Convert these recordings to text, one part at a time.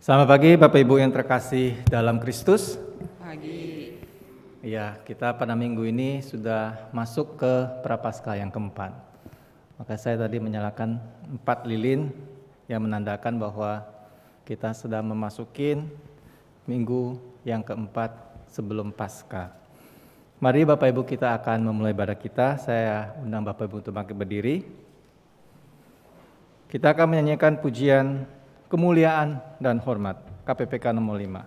Selamat pagi Bapak Ibu yang terkasih dalam Kristus. Pagi. Ya, kita pada minggu ini sudah masuk ke Prapaskah yang keempat. Maka saya tadi menyalakan 4 lilin yang menandakan bahwa kita sudah memasuki minggu yang keempat sebelum Paskah. Mari Bapak Ibu kita akan memulai ibadah kita. Saya undang Bapak Ibu untuk bangkit berdiri. Kita akan menyanyikan pujian kemuliaan dan hormat, KPPK nomor 5.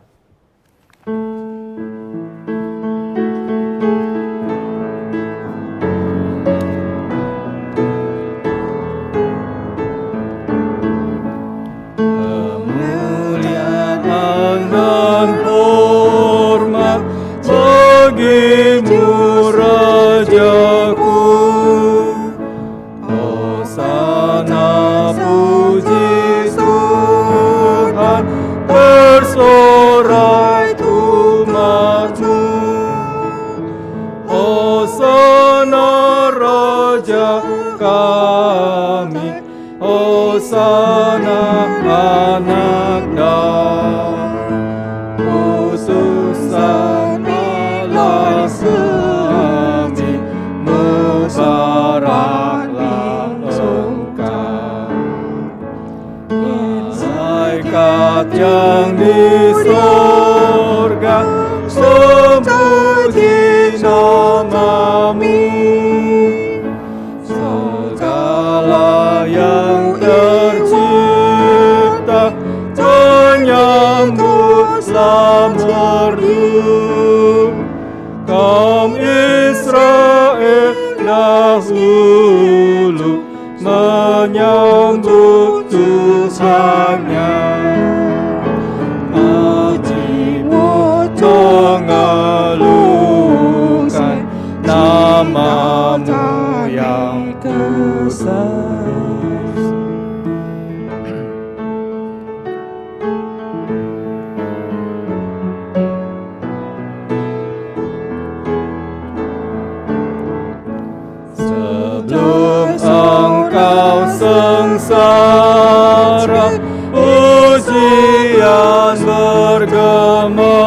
Kemuliaan dan hormat bagimu Rajaku, Hosana puji bersorai umat-Mu, Hosana Raja kami, Hosana anak Daud, utusan Allah kami, mubaraklah Engkau. Malaikat yang di sorga memuji nama-Mu, segala yang tercipta menyambut merdu. Kaum Israel dahulu menyambut Tuhannya, mengeluhkan nama-Mu yang kudus. Sebelum Engkau sengsara, pujian bergema.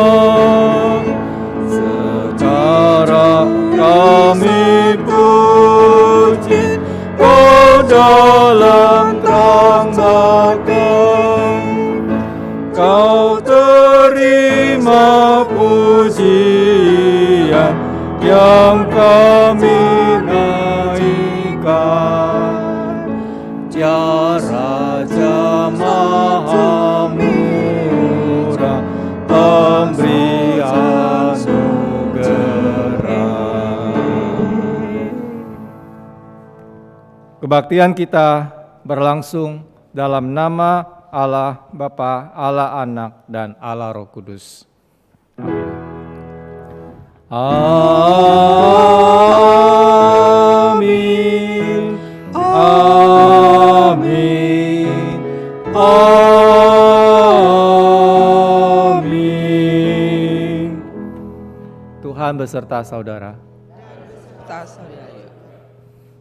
Sekarang kami puji Kau dalam terang bahkan. Kau terima pujian yang kami naikkan. Ya Raja Maha Murah, pemberi anugerah. Kebaktian kita berlangsung dalam nama Allah Bapa, Allah Anak, dan Allah Roh Kudus. Amin. Amin. Amin. Tuhan beserta saudara.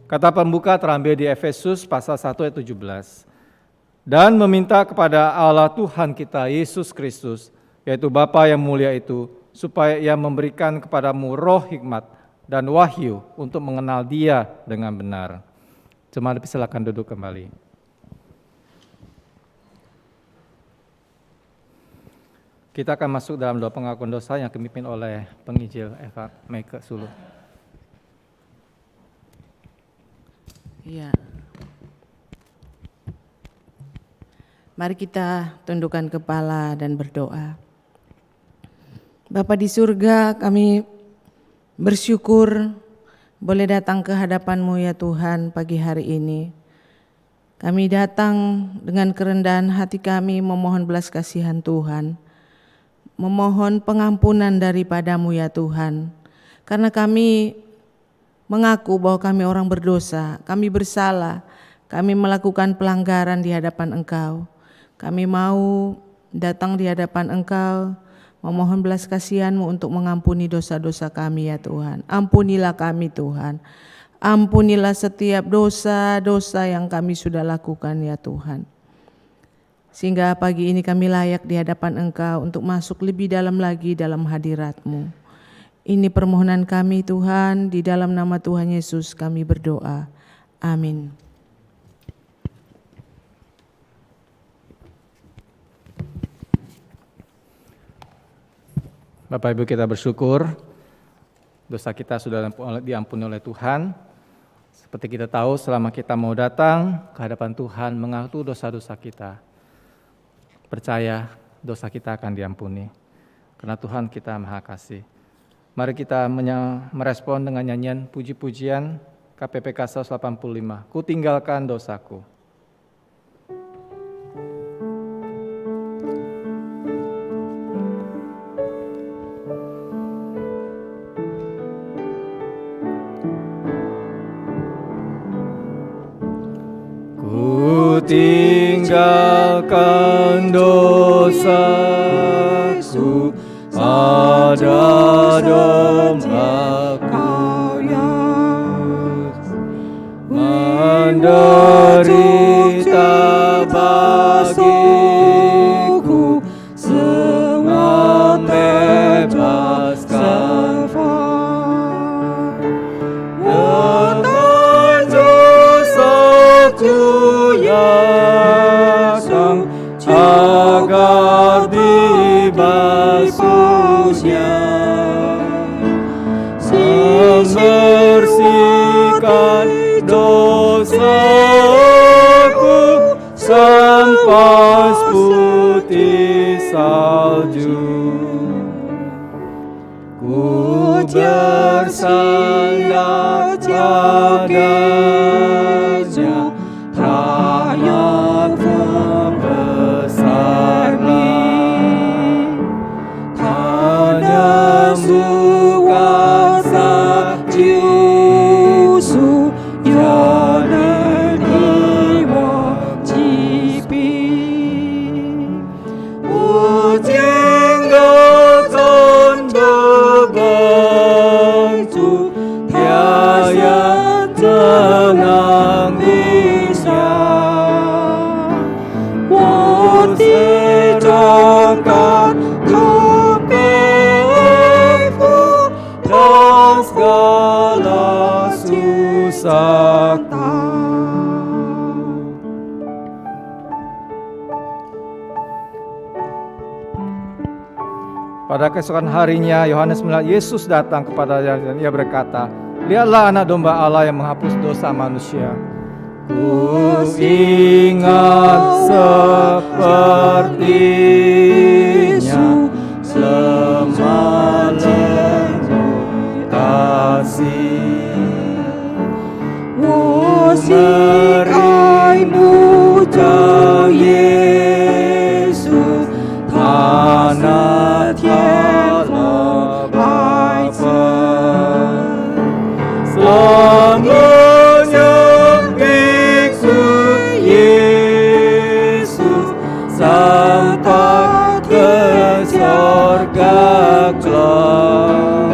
Kata pembuka terambil di Efesus pasal 1 ayat 17. Dan meminta kepada Allah Tuhan kita Yesus Kristus, yaitu Bapa yang mulia itu, supaya Ia memberikan kepadamu roh hikmat dan wahyu untuk mengenal Dia dengan benar. Jemaat silakan duduk kembali. Kita akan masuk dalam doa pengakuan dosa yang dipimpin oleh penginjil Eva Meike Sulu. Ya. Mari kita tundukkan kepala dan berdoa. Bapa di surga, kami bersyukur boleh datang ke hadapan-Mu ya Tuhan pagi hari ini. Kami datang dengan kerendahan hati kami memohon belas kasihan Tuhan, memohon pengampunan daripada-Mu ya Tuhan. Karena kami mengaku bahwa kami orang berdosa, kami bersalah, kami melakukan pelanggaran di hadapan Engkau. Kami mau datang di hadapan Engkau, memohon belas kasihan-Mu untuk mengampuni dosa-dosa kami ya Tuhan. Ampunilah kami Tuhan. Ampunilah setiap dosa-dosa yang kami sudah lakukan ya Tuhan. sehingga pagi ini kami layak di hadapan Engkau untuk masuk lebih dalam lagi dalam hadirat-Mu. Ini permohonan kami Tuhan, di dalam nama Tuhan Yesus kami berdoa. Amin. Bapak Ibu, kita bersyukur dosa kita sudah diampuni oleh Tuhan. Seperti kita tahu, selama kita mau datang ke hadapan Tuhan mengaku dosa-dosa kita, percaya dosa kita akan diampuni. Karena Tuhan kita Maha Kasih. Mari kita merespon dengan nyanyian puji-pujian KPPK 185. Ku tinggalkan dosaku. Tinggalkan dosaku pada domba-Kau yang menderita bagiku, membebaskan dengan dosaku agar dibasuhnya, membersihkan dosaku sampai putih salju. Ku bersandar padanya, rakyat bukan sajisu yang diwajibi. Tinggalkan bebanku, tiada menangisnya. Tidakkan segala susah Pada keesokan harinya Yohanes melihat Yesus datang kepadanya dan ia berkata, "Lihatlah anak domba Allah yang menghapus dosa manusia." Ku ingat sepertinya semalam kasih, meraihmu jauh Yesus, tanah tiada Bapa, selamanya ikut Yesus sampai ke surga kelak.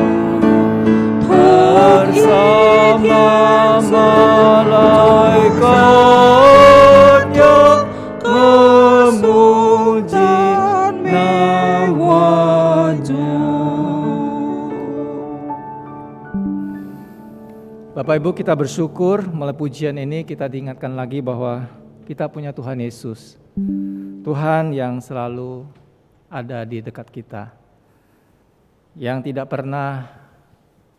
Bersama malaikatnya memuji namanya. Bapak Ibu, kita bersyukur melalui pujian ini kita diingatkan lagi bahwa kita punya Tuhan Yesus, Tuhan yang selalu ada di dekat kita, yang tidak pernah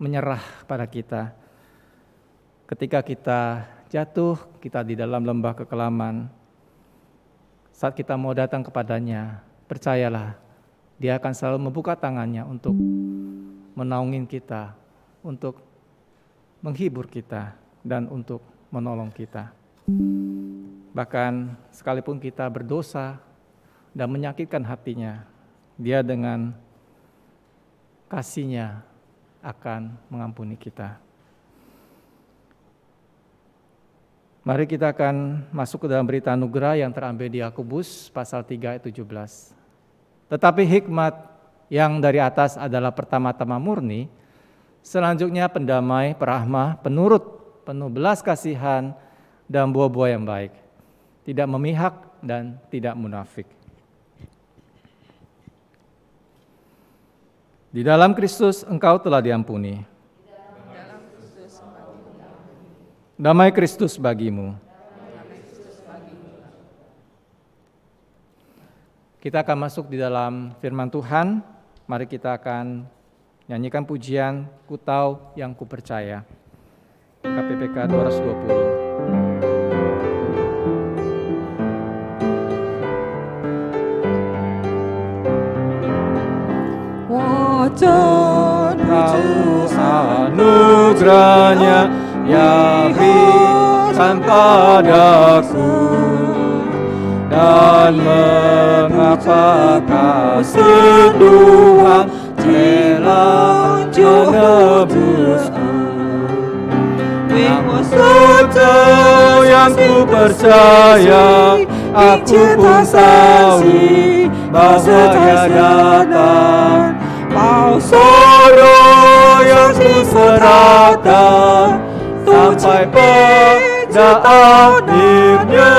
menyerah pada kita. Ketika kita jatuh, kita di dalam lembah kekelaman, saat kita mau datang kepadanya, percayalah, Dia akan selalu membuka tangannya untuk menaungin kita, untuk menghibur kita, dan untuk menolong kita. Bahkan sekalipun kita berdosa dan menyakitkan hatinya, Dia dengan kasih-Nya akan mengampuni kita. Mari kita akan masuk ke dalam berita anugerah yang terambil di Yakobus pasal 3 ayat 17. Tetapi hikmat yang dari atas adalah pertama-tama murni, selanjutnya pendamai, perahmah, penurut, penuh belas kasihan, dan buah-buah yang baik. Tidak memihak, dan tidak munafik. Di dalam Kristus engkau telah diampuni. Damai Kristus bagimu. Kita akan masuk di dalam firman Tuhan. Mari kita akan nyanyikan pujian Ku Tahu Yang Ku Percaya. KPPK 220. 我真不 Tahu 知 anugerahnya yang berikan padaku, dan mengapa kasih Tuhan rela menebusku. Satu yang ku percaya, aku pun tahu bahwa Ia datang. Mau sorrow yang ku serahkan sampai pada akhirnya.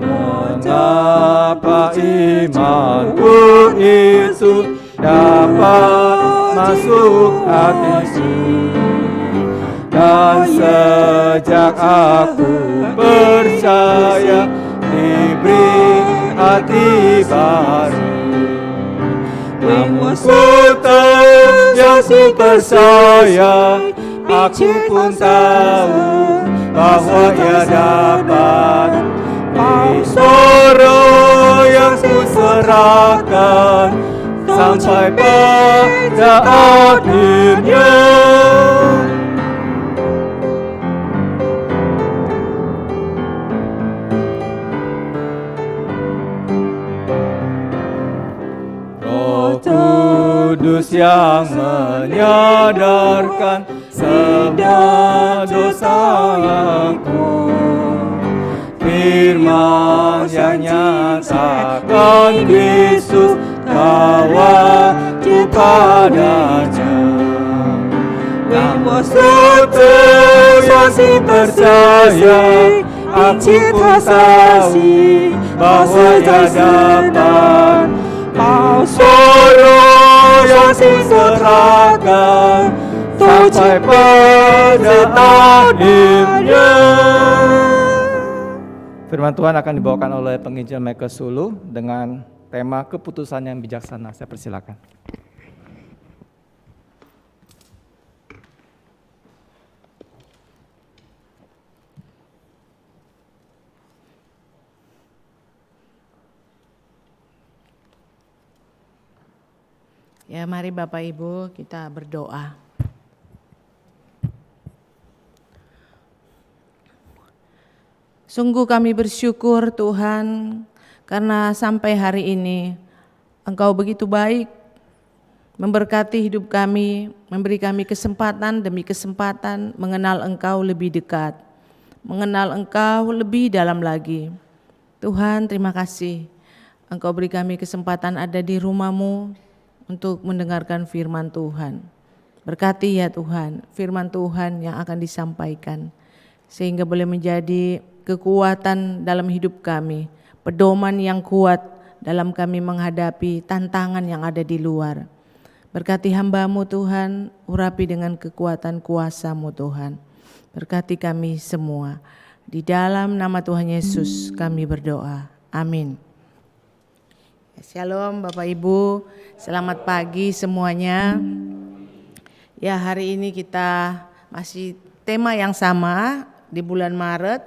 Mengapa imanku itu dapat masuk hatiku, dan sejak aku percaya diberi hati baru. Namun ku tahu yang ku percaya, aku pun tahu bahwa Ia dapat. Sorrow yang ku serahkan sampai pada akhirnya. Kudus yang menyadarkan semua dosaku, firman yang nyatakan Kristus bahwa padanya. Namun satu yang ku percaya, aku pun tahu bahwa Ia dapat. Mau sorrow yang ku serahkan sampai pada akhirnya. Firman Tuhan akan dibawakan oleh penginjil Michael Sulu dengan tema keputusan yang bijaksana. Saya persilakan. Ya, mari Bapak Ibu kita berdoa. Sungguh kami bersyukur Tuhan, karena sampai hari ini Engkau begitu baik memberkati hidup kami, memberi kami kesempatan demi kesempatan mengenal Engkau lebih dekat, mengenal Engkau lebih dalam lagi. Tuhan, terima kasih Engkau beri kami kesempatan ada di rumah-Mu untuk mendengarkan firman Tuhan. Berkati ya Tuhan, firman Tuhan yang akan disampaikan, sehingga boleh menjadi kekuatan dalam hidup kami, pedoman yang kuat dalam kami menghadapi tantangan yang ada di luar. Berkati hamba-Mu Tuhan, urapi dengan kekuatan kuasa-Mu Tuhan. Berkati kami semua. Di dalam nama Tuhan Yesus kami berdoa. Amin. Shalom Bapak Ibu, selamat pagi semuanya. Ya, hari ini kita masih tema yang sama di bulan Maret,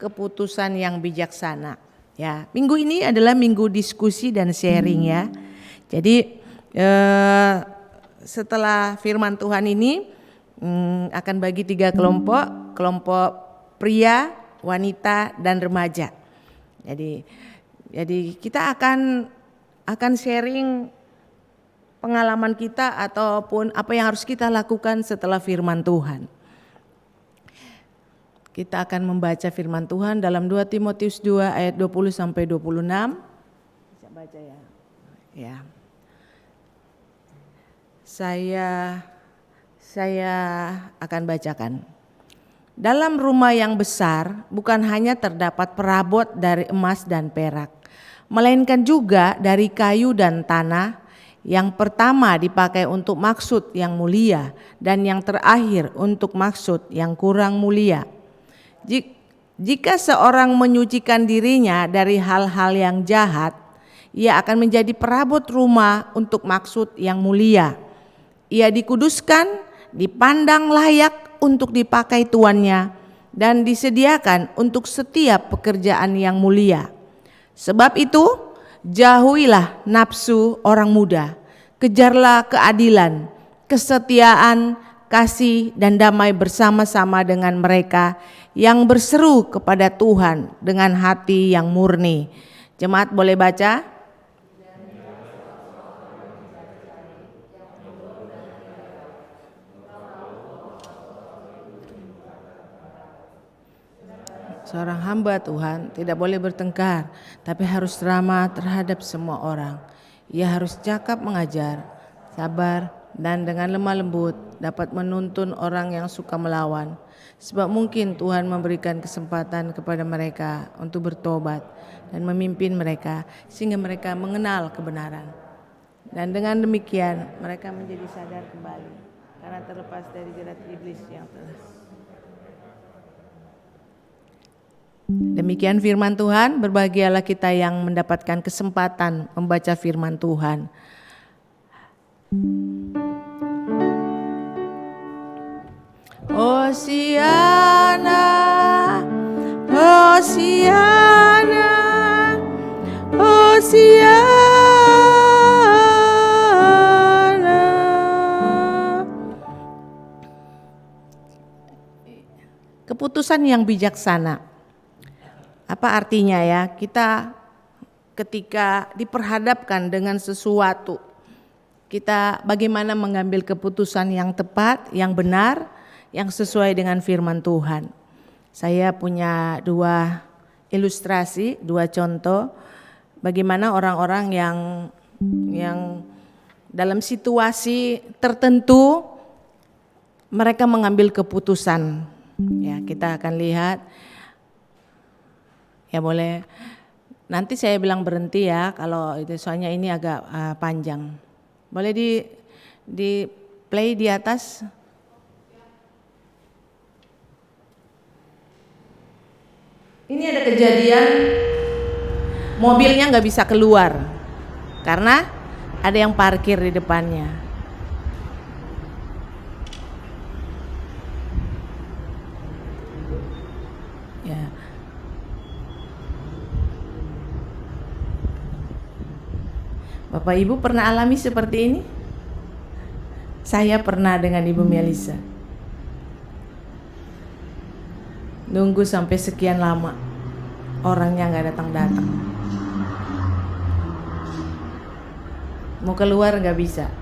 keputusan yang bijaksana. Ya, minggu ini adalah minggu diskusi dan sharing ya. Jadi setelah firman Tuhan ini akan bagi 3 kelompok, kelompok pria, wanita dan remaja. Jadi kita akan sharing pengalaman kita ataupun apa yang harus kita lakukan setelah firman Tuhan. Kita akan membaca firman Tuhan dalam 2 Timotius 2 ayat 20 sampai 26. Bisa baca ya. Ya. Saya akan bacakan. dalam rumah yang besar bukan hanya terdapat perabot dari emas dan perak, melainkan juga dari kayu dan tanah, yang pertama dipakai untuk maksud yang mulia dan yang terakhir untuk maksud yang kurang mulia. Jika seorang menyucikan dirinya dari hal-hal yang jahat, ia akan menjadi perabot rumah untuk maksud yang mulia. Ia dikuduskan, dipandang layak untuk dipakai tuannya, dan disediakan untuk setiap pekerjaan yang mulia. Sebab itu, jauhilah nafsu orang muda, kejarlah keadilan, kesetiaan, kasih, dan damai bersama-sama dengan mereka yang berseru kepada Tuhan dengan hati yang murni. Jemaat boleh baca? Seorang hamba Tuhan tidak boleh bertengkar, tapi harus ramah terhadap semua orang. Ia harus cakap mengajar, sabar, dan dengan lemah lembut dapat menuntun orang yang suka melawan. Sebab mungkin Tuhan memberikan kesempatan kepada mereka untuk bertobat dan memimpin mereka sehingga mereka mengenal kebenaran. Dan dengan demikian mereka menjadi sadar kembali karena terlepas dari jerat iblis yang telah. Demikian firman Tuhan, berbahagialah kita yang mendapatkan kesempatan membaca firman Tuhan. Hosiana, Hosiana, Hosiana. Keputusan yang bijaksana. Apa artinya ya? Kita ketika diperhadapkan dengan sesuatu, kita bagaimana mengambil keputusan yang tepat, yang benar, yang sesuai dengan firman Tuhan. Saya punya dua ilustrasi, dua contoh bagaimana orang-orang yang dalam situasi tertentu mereka mengambil keputusan. Ya, kita akan lihat. Ya boleh, nanti saya bilang berhenti ya kalau itu, soalnya ini agak panjang. Boleh di play di atas. Ini ada kejadian mobilnya nggak bisa keluar karena ada yang parkir di depannya. Ya. Bapak Ibu pernah alami seperti ini? Saya pernah dengan Ibu Melisa. Nunggu sampai sekian lama, orangnya nggak datang-datang. Mau keluar nggak bisa.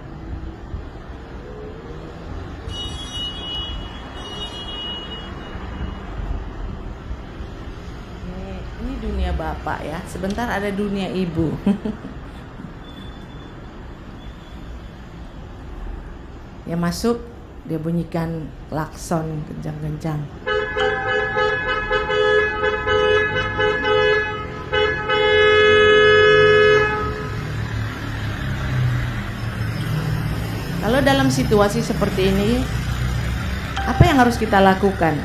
Ini dunia Bapak ya, sebentar ada dunia Ibu. Ya masuk, dia bunyikan klakson kencang-kencang. Kalau dalam situasi seperti ini, apa yang harus kita lakukan?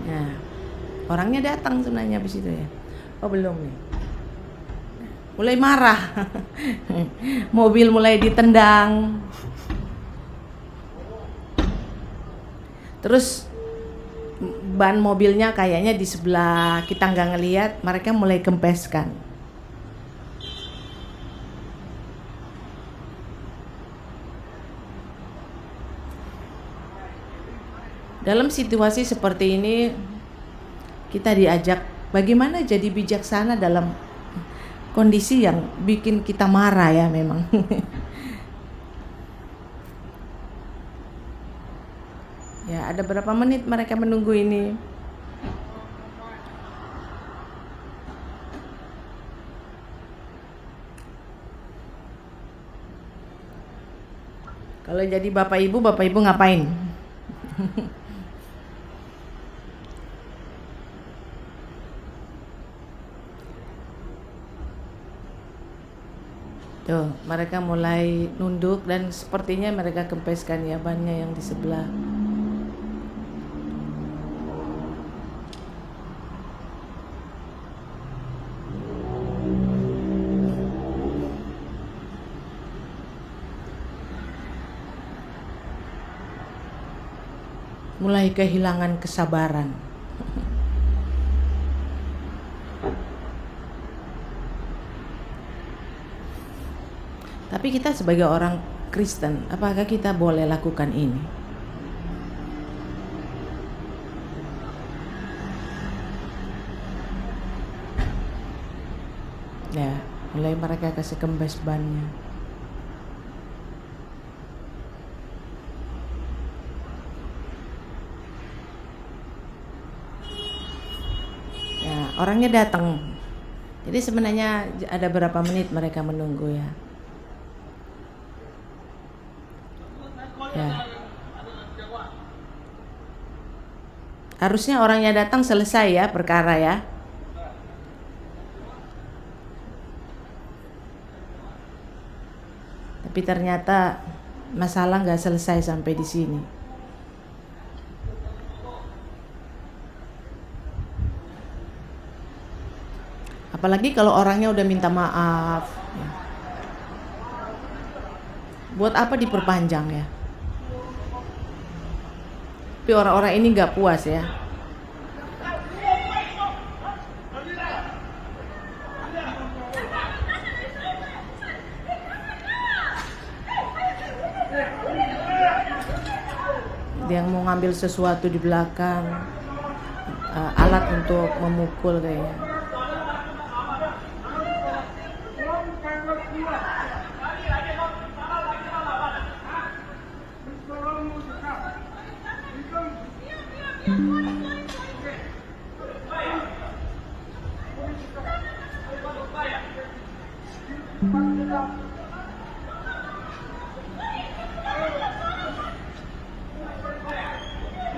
Nah, orangnya datang sebenarnya habis itu ya. Oh belum nih. Mulai marah. Mobil mulai ditendang. Terus ban mobilnya kayaknya di sebelah kita nggak ngelihat, mereka mulai kempeskan. Dalam situasi seperti ini kita diajak bagaimana jadi bijaksana dalam kondisi yang bikin kita marah ya memang. Ya, ada berapa menit mereka menunggu ini? Kalau jadi Bapak Ibu ngapain? Tuh, mereka mulai nunduk dan sepertinya mereka kempeskan ya bannya yang di sebelah. Mulai kehilangan kesabaran. Tapi kita sebagai orang Kristen, apakah kita boleh lakukan ini? Ya, mulai mereka kasih kempes bannya. Ya, orangnya datang. Jadi sebenarnya ada berapa menit mereka menunggu ya. Ya. Harusnya orangnya datang selesai ya perkara ya. Tapi ternyata masalah nggak selesai sampai di sini. Apalagi kalau orangnya udah minta maaf. Ya. Buat apa diperpanjang ya? Tapi orang-orang ini nggak puas ya. Dia yang mau ngambil sesuatu di belakang, alat untuk memukul kayaknya.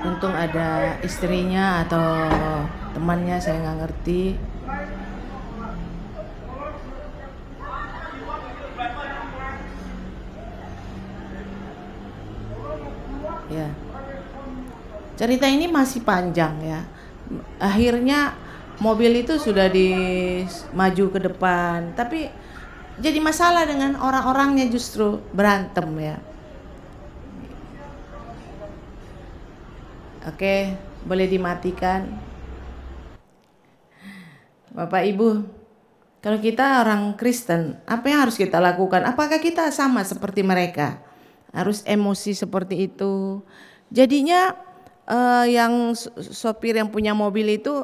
Untung ada istrinya atau temannya, saya nggak ngerti. Ya, cerita ini masih panjang ya. Akhirnya mobil itu sudah maju ke depan, tapi jadi masalah dengan orang-orangnya, justru berantem ya. Oke, boleh dimatikan. Bapak Ibu, kalau kita orang Kristen, apa yang harus kita lakukan? Apakah kita sama seperti mereka? Harus emosi seperti itu. Jadinya yang sopir yang punya mobil itu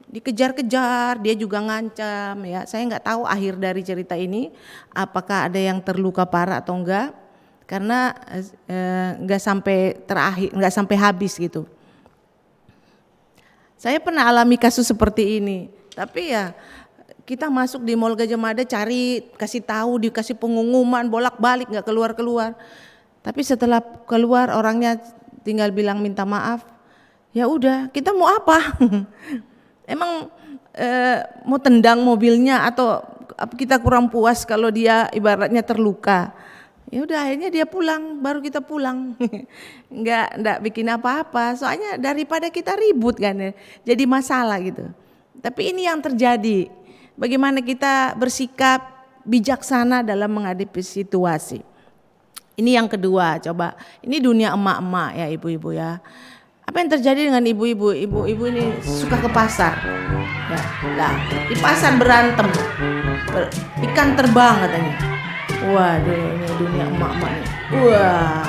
dikejar-kejar, dia juga ngancam ya. Saya nggak tahu akhir dari cerita ini apakah ada yang terluka parah atau enggak, karena nggak sampai terakhir, nggak sampai habis gitu. Saya pernah alami kasus seperti ini, tapi ya kita masuk di Mall Gajah Mada, cari, kasih tahu, dikasih pengumuman bolak-balik nggak keluar-keluar. Tapi setelah keluar orangnya tinggal bilang minta maaf. Ya udah, kita mau apa? Emang mau tendang mobilnya atau kita kurang puas kalau dia ibaratnya terluka? Ya udah, akhirnya dia pulang, baru kita pulang. Enggak bikin apa-apa. Soalnya daripada kita ribut kan ya, jadi masalah gitu. Tapi ini yang terjadi. Bagaimana kita bersikap bijaksana dalam menghadapi situasi. Ini yang kedua, coba. Ini dunia emak-emak ya, ibu-ibu ya. Apa yang terjadi dengan ibu-ibu? Ibu-ibu ini suka ke pasar. Ya, lah, di pasar berantem. Ikan terbang katanya. Waduh, ini dunia emak-emak nih. Wah.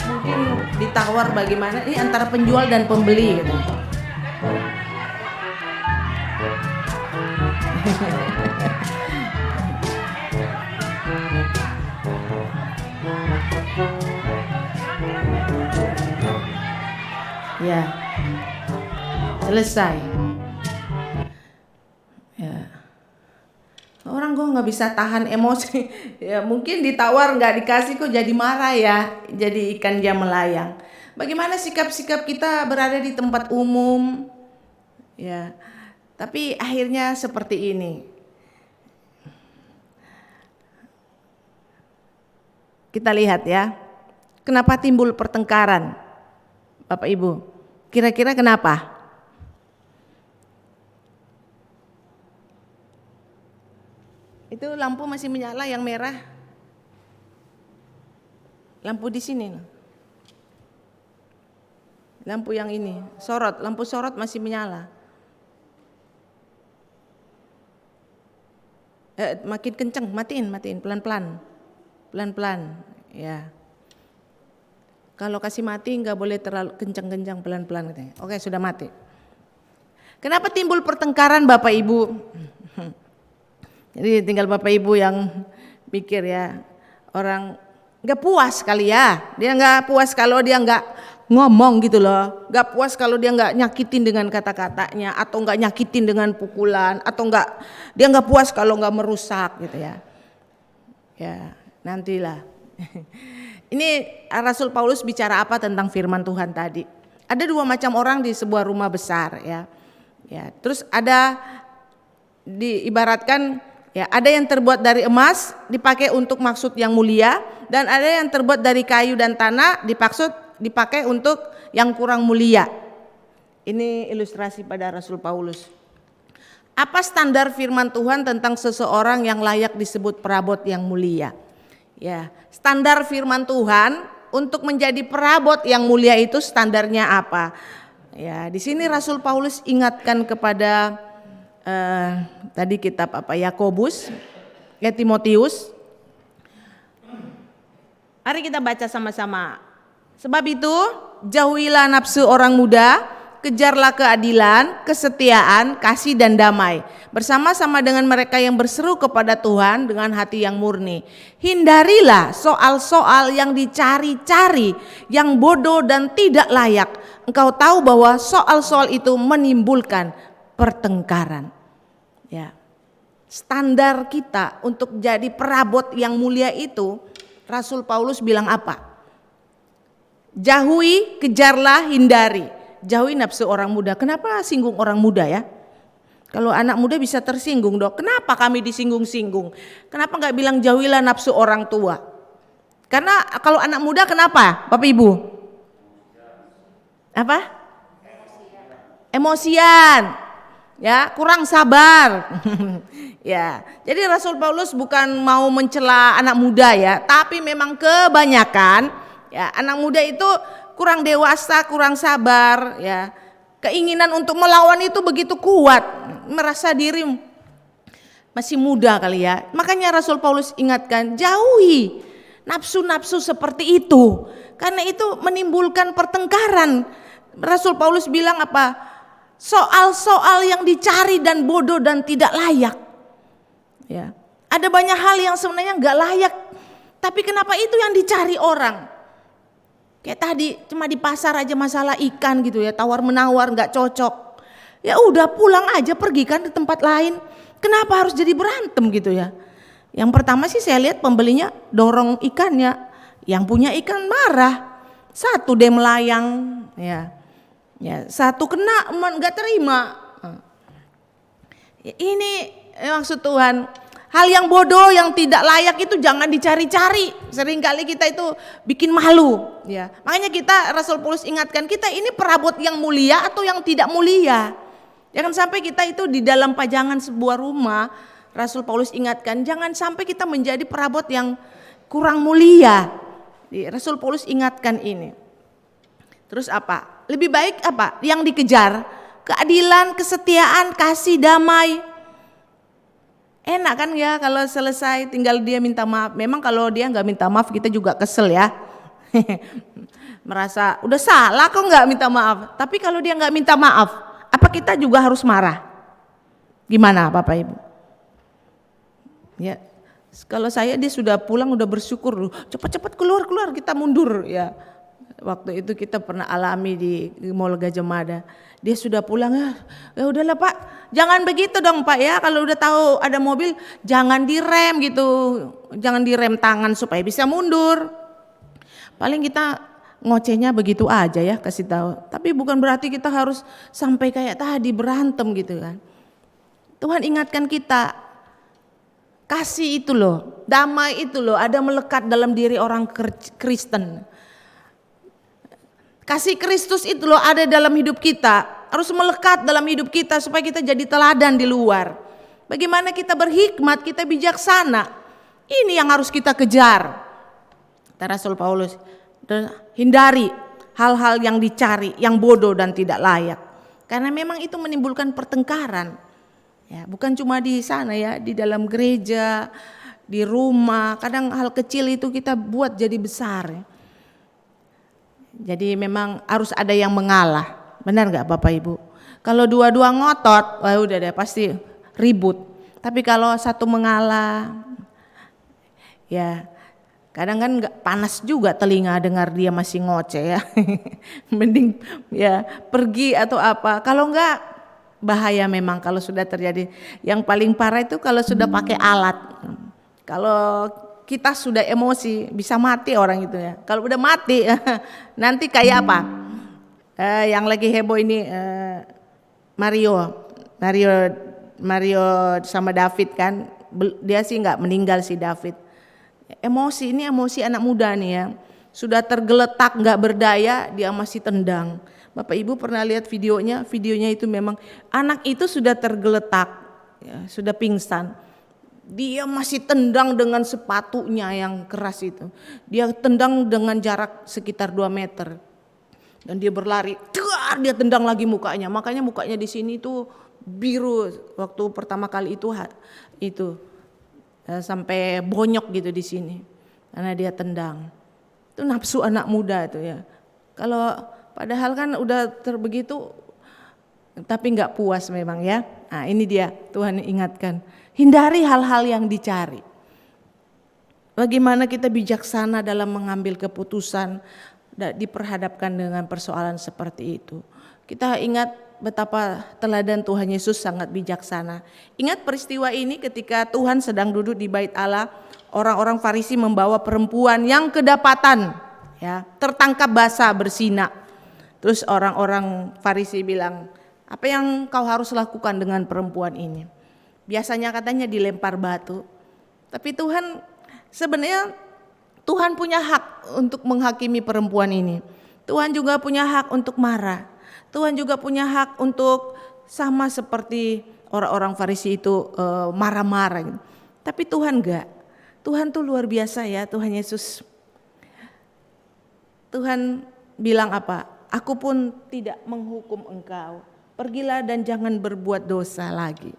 Mungkin ditawar bagaimana? Ini antara penjual dan pembeli gitu. Ya, selesai. Ya. Orang kok nggak bisa tahan emosi. Ya mungkin ditawar nggak dikasih kok jadi marah ya, jadi ikan jam melayang. Bagaimana sikap-sikap kita berada di tempat umum? Ya, tapi akhirnya seperti ini. Kita lihat ya, kenapa timbul pertengkaran, Bapak Ibu? Kira-kira kenapa? Itu lampu masih menyala yang merah. Lampu di sini. Lampu yang ini, sorot, lampu sorot masih menyala. Makin kenceng, matiin pelan-pelan. Pelan-pelan, ya. Kalau kasih mati nggak boleh terlalu kencang-kencang, pelan-pelan katanya. Oke, sudah mati. Kenapa timbul pertengkaran Bapak Ibu? Jadi tinggal Bapak Ibu yang pikir ya, orang nggak puas kali ya, dia nggak puas kalau dia nggak ngomong gitu loh, nggak puas kalau dia nggak nyakitin dengan kata-katanya, atau nggak nyakitin dengan pukulan, atau dia nggak puas kalau nggak merusak gitu ya. Ya nantilah. Ini Rasul Paulus bicara apa tentang firman Tuhan tadi? Ada dua macam orang di sebuah rumah besar ya. Ya, terus ada diibaratkan ya, ada yang terbuat dari emas dipakai untuk maksud yang mulia, dan ada yang terbuat dari kayu dan tanah dipakai untuk yang kurang mulia. Ini ilustrasi pada Rasul Paulus. Apa standar firman Tuhan tentang seseorang yang layak disebut perabot yang mulia? Ya, standar firman Tuhan untuk menjadi perabot yang mulia itu standarnya apa? Ya, di sini Rasul Paulus ingatkan kepada tadi kitab Yakobus, Timotius. Mari kita baca sama-sama. Sebab itu jauhilah nafsu orang muda, kejarlah keadilan, kesetiaan, kasih dan damai, bersama-sama dengan mereka yang berseru kepada Tuhan dengan hati yang murni. Hindarilah soal-soal yang dicari-cari, yang bodoh dan tidak layak. Engkau tahu bahwa soal-soal itu menimbulkan pertengkaran. Ya. Standar kita untuk jadi perabot yang mulia itu, Rasul Paulus bilang apa? Jauhi, kejarlah, hindari. Jauhi nafsu orang muda. Kenapa singgung orang muda ya? Kalau anak muda bisa tersinggung, Dok. Kenapa kami disinggung-singgung? Kenapa nggak bilang jauhilah nafsu orang tua? Karena kalau anak muda kenapa, Bapak Ibu? Apa? Emosian. Ya, kurang sabar. Ya, jadi Rasul Paulus bukan mau mencela anak muda ya, tapi memang kebanyakan ya anak muda itu kurang dewasa, kurang sabar ya. Keinginan untuk melawan itu begitu kuat, merasa diri masih muda kali ya. Makanya Rasul Paulus ingatkan, jauhi nafsu-nafsu seperti itu, karena itu menimbulkan pertengkaran. Rasul Paulus bilang apa? Soal-soal yang dicari dan bodoh dan tidak layak. Ya, ada banyak hal yang sebenarnya nggak layak, tapi kenapa itu yang dicari orang? Kayak tadi cuma di pasar aja masalah ikan gitu ya, tawar menawar nggak cocok. Ya udah pulang aja, pergi kan ke tempat lain. Kenapa harus jadi berantem gitu ya? Yang pertama sih saya lihat pembelinya dorong ikannya, yang punya ikan marah. Satu deh melayang, ya. Ya, satu kena nggak terima. Ini maksud Tuhan. Hal yang bodoh, yang tidak layak itu jangan dicari-cari. Seringkali kita itu bikin malu. Ya, makanya kita Rasul Paulus ingatkan kita ini perabot yang mulia atau yang tidak mulia. Jangan sampai kita itu di dalam pajangan sebuah rumah. Rasul Paulus ingatkan jangan sampai kita menjadi perabot yang kurang mulia. Rasul Paulus ingatkan ini. Terus apa? Lebih baik apa? Yang dikejar keadilan, kesetiaan, kasih, damai. Enak kan ya kalau selesai tinggal dia minta maaf. Memang kalau dia nggak minta maaf kita juga kesel ya. Merasa udah salah kok nggak minta maaf. Tapi kalau dia nggak minta maaf, apa kita juga harus marah? Gimana Bapak Ibu? Ya, kalau saya dia sudah pulang udah bersyukur, cepat-cepat keluar kita mundur ya. Waktu itu kita pernah alami di Mall Gajah Mada. Dia sudah pulang, ya udahlah Pak, jangan begitu dong Pak ya. Kalau udah tahu ada mobil, jangan direm gitu, jangan direm tangan supaya bisa mundur. Paling kita ngocehnya begitu aja ya, kasih tahu. Tapi bukan berarti kita harus sampai kayak tadi berantem gitu kan. Tuhan ingatkan kita, kasih itu loh, damai itu loh, ada melekat dalam diri orang Kristen. Kasih Kristus itu loh ada dalam hidup kita, harus melekat dalam hidup kita supaya kita jadi teladan di luar. Bagaimana kita berhikmat, kita bijaksana. Ini yang harus kita kejar. Kata Rasul Paulus, hindari hal-hal yang dicari, yang bodoh dan tidak layak. Karena memang itu menimbulkan pertengkaran. Ya, bukan cuma di sana ya, di dalam gereja, di rumah. Kadang hal kecil itu kita buat jadi besar ya. Jadi memang harus ada yang mengalah, benar gak Bapak Ibu? Kalau dua-dua ngotot, wah udah deh pasti ribut. Tapi kalau satu mengalah, ya kadang kan gak panas juga telinga dengar dia masih ngoceh ya. Mending ya pergi atau apa. Kalau enggak bahaya memang kalau sudah terjadi. Yang paling parah itu kalau sudah pakai alat. Kalau kita sudah emosi bisa mati orang itu ya. Kalau udah mati nanti kayak apa? Yang lagi heboh ini Mario sama David kan. Dia sih nggak meninggal si David. Emosi ini emosi anak muda nih ya. Sudah tergeletak nggak berdaya dia masih tendang. Bapak Ibu pernah lihat videonya? Videonya itu memang anak itu sudah tergeletak, ya, sudah pingsan. Dia masih tendang dengan sepatunya yang keras itu. Dia tendang dengan jarak sekitar 2 meter. Dan dia berlari, dia tendang lagi mukanya. Makanya mukanya di sini tuh biru waktu pertama kali itu sampai bonyok gitu di sini. Karena dia tendang. Itu nafsu anak muda itu ya. Kalau padahal kan udah terbegitu tapi nggak puas memang ya. Nah ini dia Tuhan ingatkan. Hindari hal-hal yang dicari. Bagaimana kita bijaksana dalam mengambil keputusan diperhadapkan dengan persoalan seperti itu. Kita ingat betapa teladan Tuhan Yesus sangat bijaksana. Ingat peristiwa ini ketika Tuhan sedang duduk di bait Allah, orang-orang Farisi membawa perempuan yang kedapatan ya, tertangkap basah berzina. Terus orang-orang Farisi bilang, apa yang kau harus lakukan dengan perempuan ini? Biasanya katanya dilempar batu. Tapi sebenarnya Tuhan punya hak untuk menghakimi perempuan ini. Tuhan juga punya hak untuk marah. Tuhan juga punya hak untuk sama seperti orang-orang Farisi itu marah-marah. Tapi Tuhan enggak. Tuhan tuh luar biasa ya, Tuhan Yesus. Tuhan bilang apa? Aku pun tidak menghukum engkau. Pergilah dan jangan berbuat dosa lagi.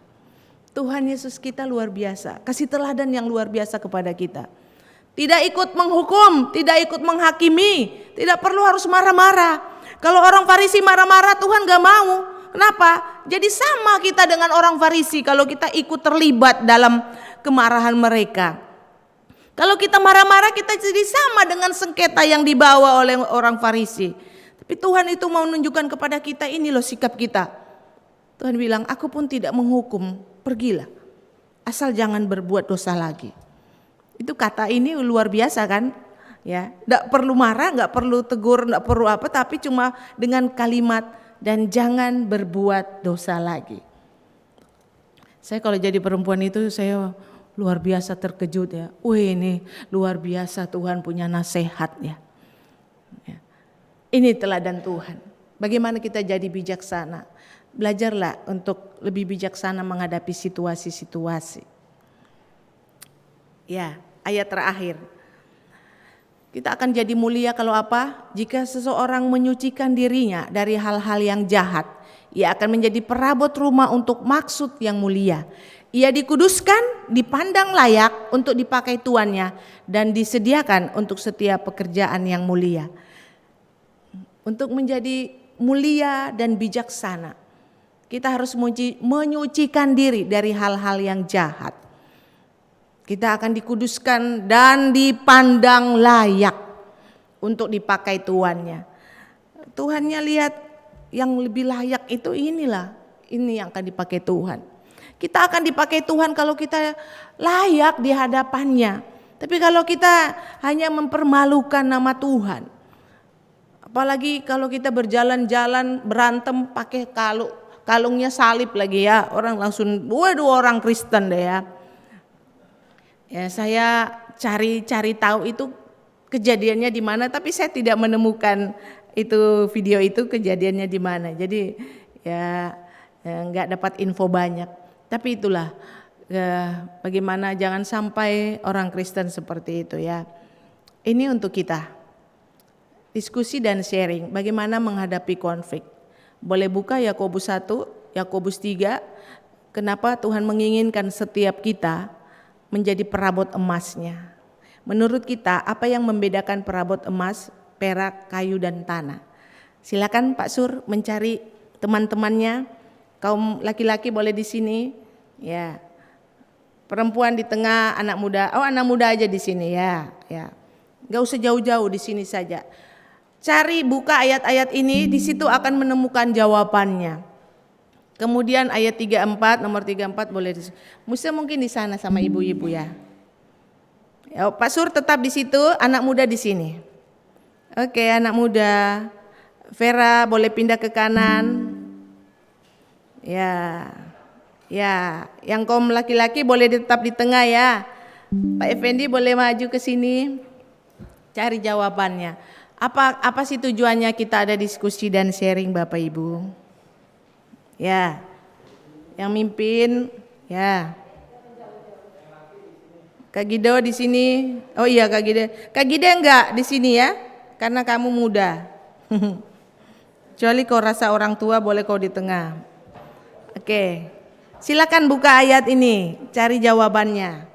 Tuhan Yesus kita luar biasa, kasih teladan yang luar biasa kepada kita. Tidak ikut menghukum, tidak ikut menghakimi, tidak perlu harus marah-marah. Kalau orang Farisi marah-marah Tuhan gak mau. Kenapa? Jadi sama kita dengan orang Farisi kalau kita ikut terlibat dalam kemarahan mereka. Kalau kita marah-marah kita jadi sama dengan sengketa yang dibawa oleh orang Farisi. Tapi Tuhan itu mau menunjukkan kepada kita ini loh sikap kita. Tuhan bilang, aku pun tidak menghukum, pergilah. Asal jangan berbuat dosa lagi. Itu kata ini luar biasa kan? Ya, enggak perlu marah, enggak perlu tegur, enggak perlu apa, tapi cuma dengan kalimat dan jangan berbuat dosa lagi. Saya kalau jadi perempuan itu saya luar biasa terkejut ya. Wih ini luar biasa Tuhan punya nasihat ya. Ini teladan Tuhan. Bagaimana kita jadi bijaksana? Belajarlah untuk lebih bijaksana menghadapi situasi-situasi. Ya, ayat terakhir. Kita akan jadi mulia kalau apa? Jika seseorang menyucikan dirinya dari hal-hal yang jahat, ia akan menjadi perabot rumah untuk maksud yang mulia. Ia dikuduskan, dipandang layak untuk dipakai tuannya dan disediakan untuk setiap pekerjaan yang mulia. Untuk menjadi mulia dan bijaksana, kita harus menyucikan diri dari hal-hal yang jahat. Kita akan dikuduskan dan dipandang layak untuk dipakai tuannya. Tuhannya lihat yang lebih layak itu inilah, ini yang akan dipakai Tuhan. Kita akan dipakai Tuhan kalau kita layak di hadapannya. Tapi kalau kita hanya mempermalukan nama Tuhan, apalagi kalau kita berjalan-jalan berantem pakai kalungnya salib lagi ya, orang langsung waduh orang Kristen deh ya. Ya saya cari tahu itu kejadiannya di mana, tapi saya tidak menemukan itu video itu kejadiannya di mana. Jadi ya nggak dapat info banyak. Tapi itulah bagaimana jangan sampai orang Kristen seperti itu ya. Ini untuk kita diskusi dan sharing bagaimana menghadapi konflik. Boleh buka Yakobus 1, Yakobus 3. Kenapa Tuhan menginginkan setiap kita menjadi perabot emasnya? Menurut kita apa yang membedakan perabot emas, perak, kayu dan tanah? Silakan Pak Sur mencari teman-temannya. Kaum laki-laki boleh di sini. Ya. Perempuan di tengah, anak muda. Oh, anak muda aja di sini ya. Ya. Enggak usah jauh-jauh, di sini saja. Cari buka ayat-ayat ini, di situ akan menemukan jawabannya. Kemudian ayat 34, nomor 34 boleh di Musa mungkin di sana sama ibu-ibu ya. Ya, Pak Sur tetap di situ, anak muda di sini. Oke, anak muda. Vera boleh pindah ke kanan. Ya. Ya, yang kaum laki-laki boleh tetap di tengah ya. Pak Effendi boleh maju ke sini. Cari jawabannya. Apa sih tujuannya kita ada diskusi dan sharing Bapak Ibu? Ya. Yang mimpin ya. Kak Gido di sini. Oh iya Kak Gido. Kak Gido enggak di sini ya? Karena kamu muda. Kecuali kau rasa orang tua boleh kau di tengah. Oke. Silakan buka ayat ini, cari jawabannya.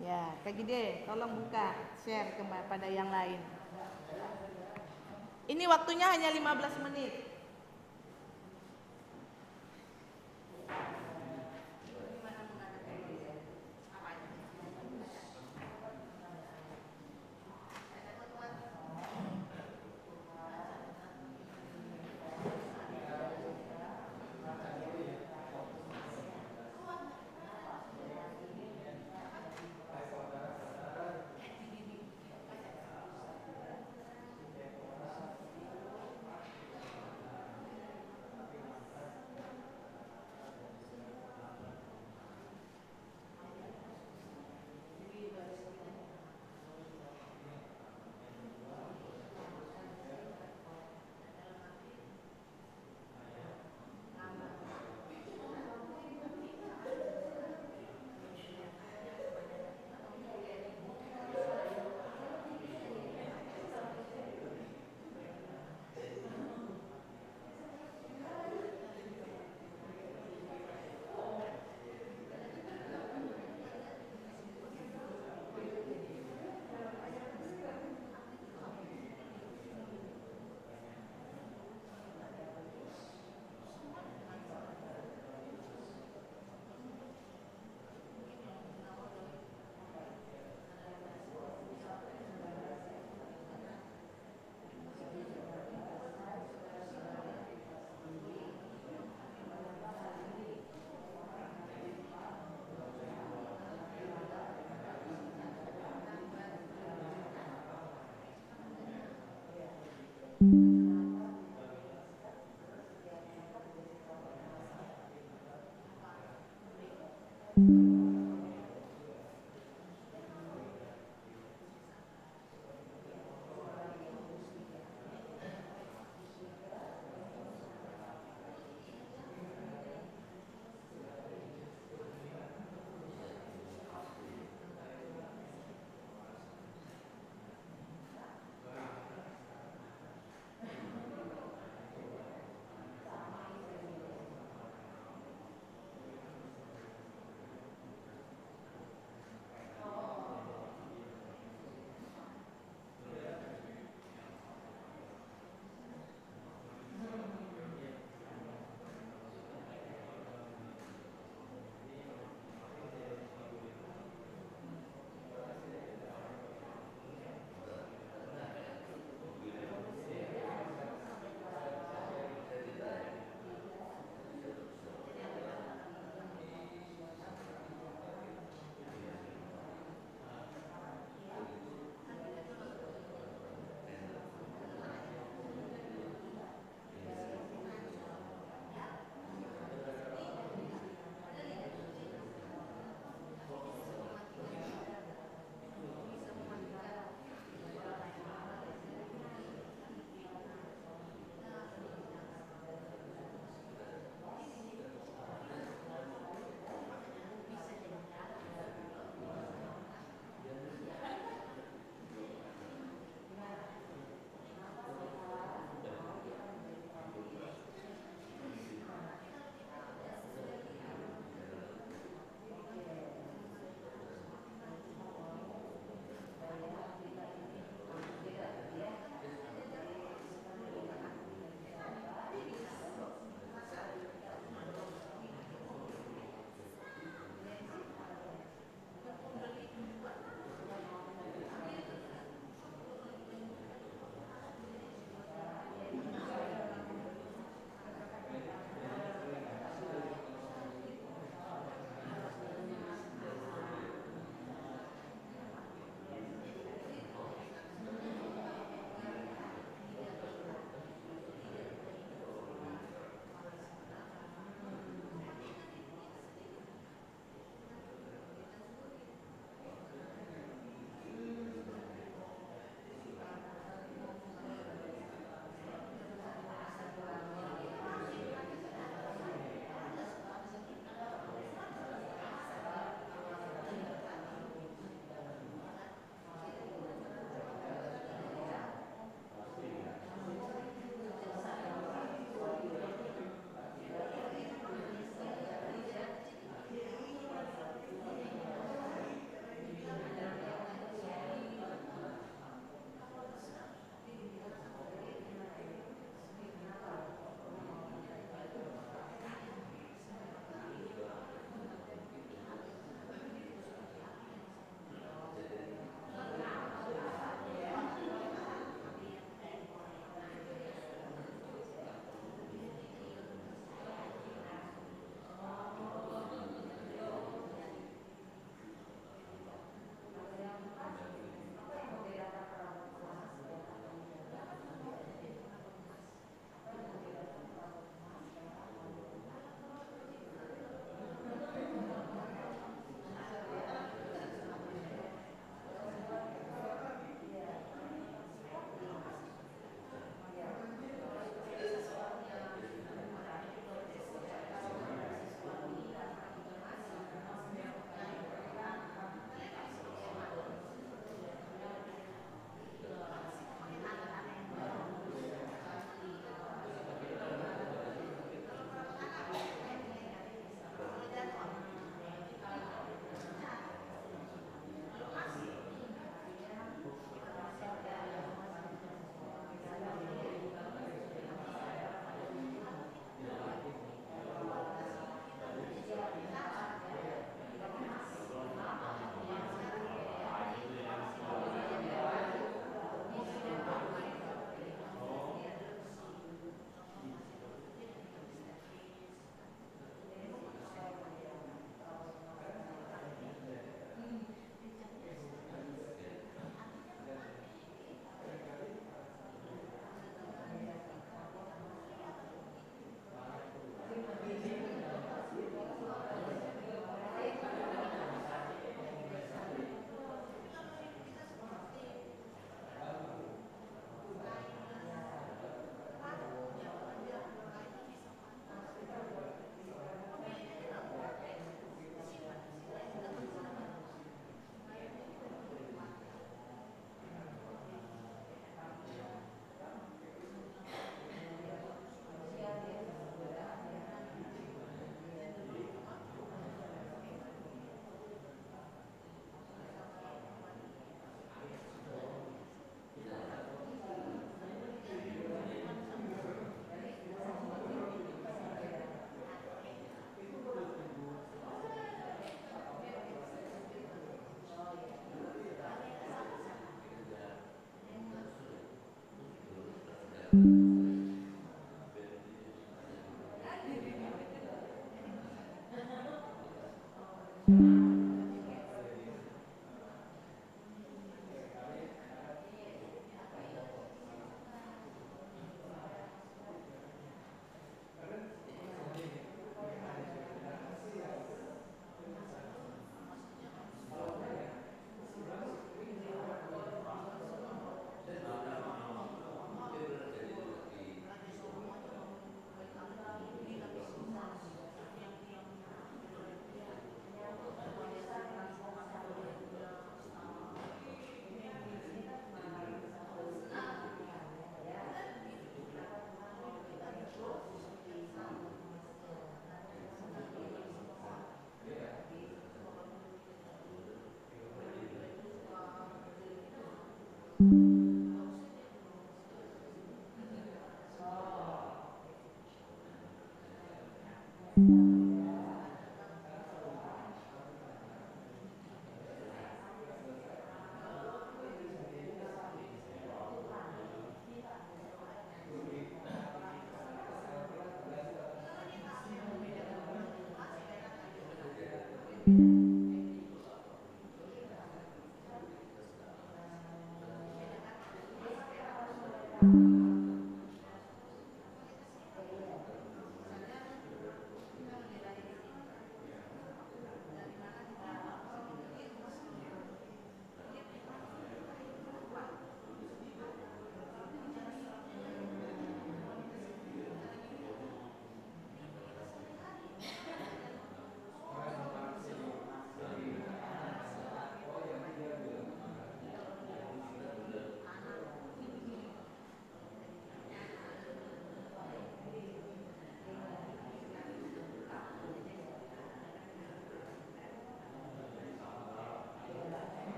Ya, Kak Gide, tolong buka, share kepada yang lain. Ini waktunya hanya 15 menit.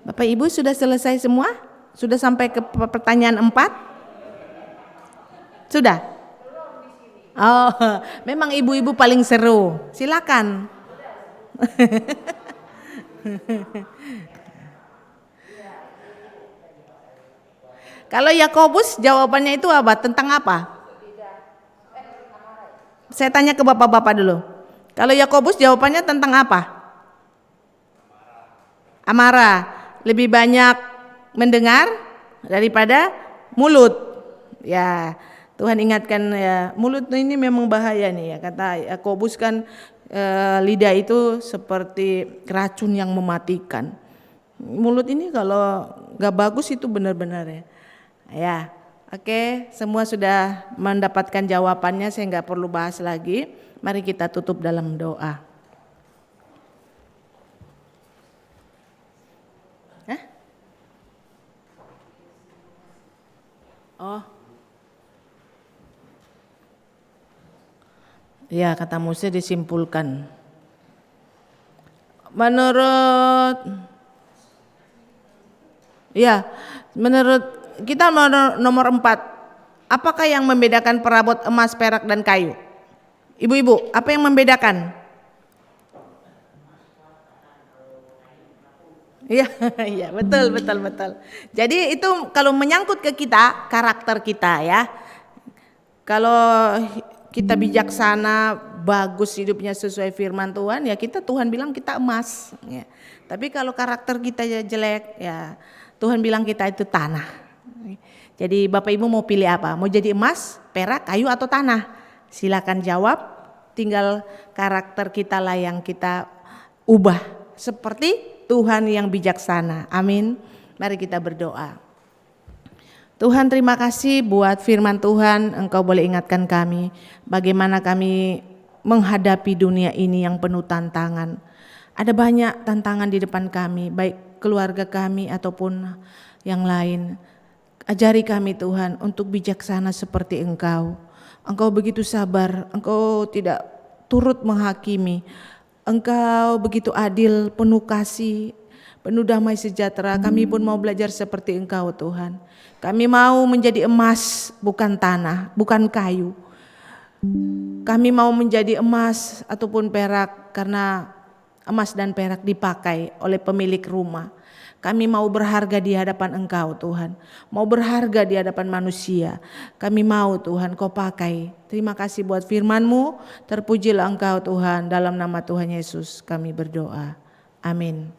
Bapak Ibu sudah selesai semua? Sudah sampai ke pertanyaan 4? Sudah? Oh, memang ibu-ibu paling seru. Silakan. Kalau Yakobus jawabannya itu apa? Tentang apa? Saya tanya ke bapak-bapak dulu. Kalau Yakobus jawabannya tentang apa? Amarah. Lebih banyak mendengar daripada mulut. Ya, Tuhan ingatkan ya, mulut ini memang bahaya nih ya. Kata Yakobus kan lidah itu seperti racun yang mematikan. Mulut ini kalau gak bagus itu benar-benar ya. Ya, oke, semua sudah mendapatkan jawabannya, saya nggak perlu bahas lagi. Mari kita tutup dalam doa. Oh. Ya, kata Musa disimpulkan. Menurut kita nomor 4. Apakah yang membedakan perabot emas, perak, dan kayu? Ibu-ibu, apa yang membedakan? Iya, iya, betul. Jadi itu kalau menyangkut ke kita, karakter kita ya. Kalau kita bijaksana, bagus hidupnya sesuai firman Tuhan, ya Tuhan bilang kita emas. Ya. Tapi kalau karakter kita jelek, ya Tuhan bilang kita itu tanah. Jadi Bapak Ibu mau pilih apa? Mau jadi emas, perak, kayu, atau tanah? Silakan jawab. Tinggal karakter kita lah yang kita ubah seperti Tuhan yang bijaksana. Amin. Mari kita berdoa. Tuhan, terima kasih buat firman Tuhan. Engkau boleh ingatkan kami bagaimana kami menghadapi dunia ini yang penuh tantangan. Ada banyak tantangan di depan kami, baik keluarga kami ataupun yang lain. Ajari kami Tuhan untuk bijaksana seperti Engkau. Engkau begitu sabar, Engkau tidak turut menghakimi. Engkau begitu adil, penuh kasih, penuh damai sejahtera. Kami pun mau belajar seperti Engkau Tuhan. Kami mau menjadi emas, bukan tanah, bukan kayu. Kami mau menjadi emas ataupun perak karena emas dan perak dipakai oleh pemilik rumah. Kami mau berharga di hadapan Engkau Tuhan, mau berharga di hadapan manusia. Kami mau Tuhan Kau pakai. Terima kasih buat firman-Mu, terpujilah Engkau Tuhan, dalam nama Tuhan Yesus kami berdoa. Amin.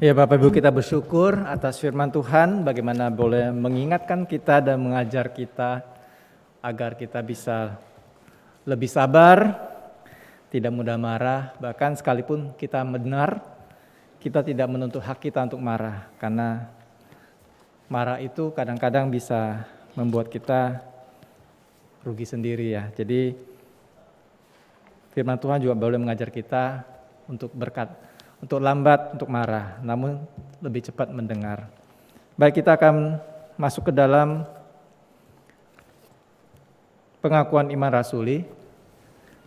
Ya Bapak Ibu, kita bersyukur atas firman Tuhan, bagaimana boleh mengingatkan kita dan mengajar kita agar kita bisa lebih sabar, tidak mudah marah, bahkan sekalipun kita benar, kita tidak menuntut hak kita untuk marah, karena marah itu kadang-kadang bisa membuat kita rugi sendiri ya. Jadi firman Tuhan juga boleh mengajar kita untuk untuk lambat untuk marah, namun lebih cepat mendengar. Baik, kita akan masuk ke dalam pengakuan iman rasuli.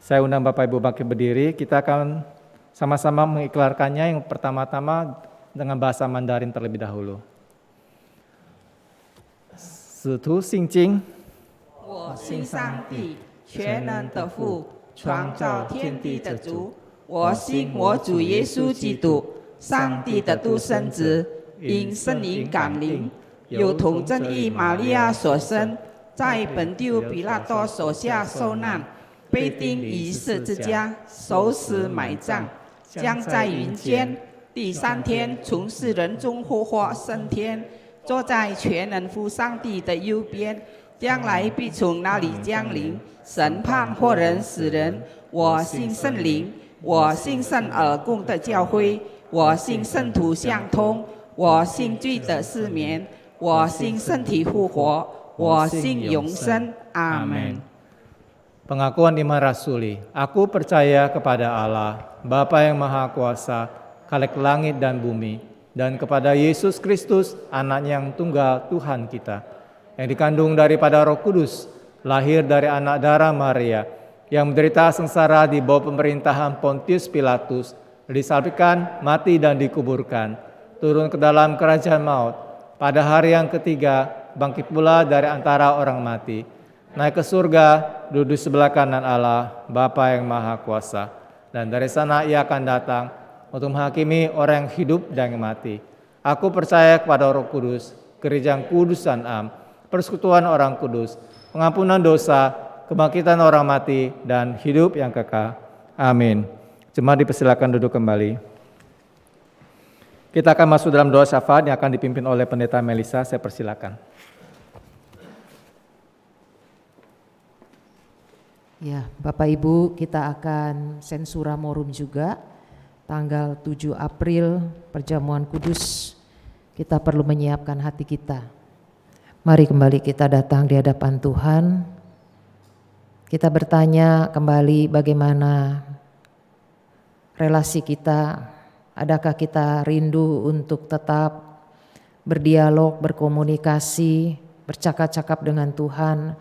Saya undang Bapak Ibu bangkit berdiri, kita akan sama-sama mengiklarkannya yang pertama-tama dengan bahasa Mandarin terlebih dahulu. Situ Xing Jing, 我信上帝，全能的父，创造天地的主。我信我主耶稣基督，上帝的独生子，因圣灵感临，由童真义玛利亚所生，在本丢比拉多手下受难，被钉于十字架，受死埋葬，将在云间，第3天从死人中复活升天，坐在全能父上帝的右边，将来必从那里降临，审判活人死人。我信圣灵。 我信圣而共的教会，我信圣徒相通，我信罪的赦免，我信身体复活，我信永生。阿门。 Pengakuan iman rasuli. Aku percaya kepada Allah, Bapa yang Maha Kuasa, Khalik langit dan bumi, dan kepada Yesus Kristus, Anak yang tunggal Tuhan kita, yang dikandung daripada Roh Kudus, lahir dari anak darah Maria, yang menderita sengsara di bawah pemerintahan Pontius Pilatus, disalibkan, mati dan dikuburkan, turun ke dalam kerajaan maut, pada hari yang ketiga bangkit pula dari antara orang mati, naik ke surga, duduk sebelah kanan Allah, Bapa yang Maha Kuasa, dan dari sana Ia akan datang untuk menghakimi orang yang hidup dan yang mati. Aku percaya kepada Roh Kudus, gereja yang kudus dan am, persekutuan orang kudus, pengampunan dosa, kebangkitan orang mati, dan hidup yang kekal. Amin. Jemaat dipersilakan duduk kembali. Kita akan masuk dalam doa syafaat yang akan dipimpin oleh Pendeta Melisa. Saya persilakan. Ya, Bapak Ibu, kita akan sensura morum juga. Tanggal 7 April, perjamuan kudus. Kita perlu menyiapkan hati kita. Mari kembali kita datang di hadapan Tuhan. Kita bertanya kembali bagaimana relasi kita. Adakah kita rindu untuk tetap berdialog, berkomunikasi, bercakap-cakap dengan Tuhan?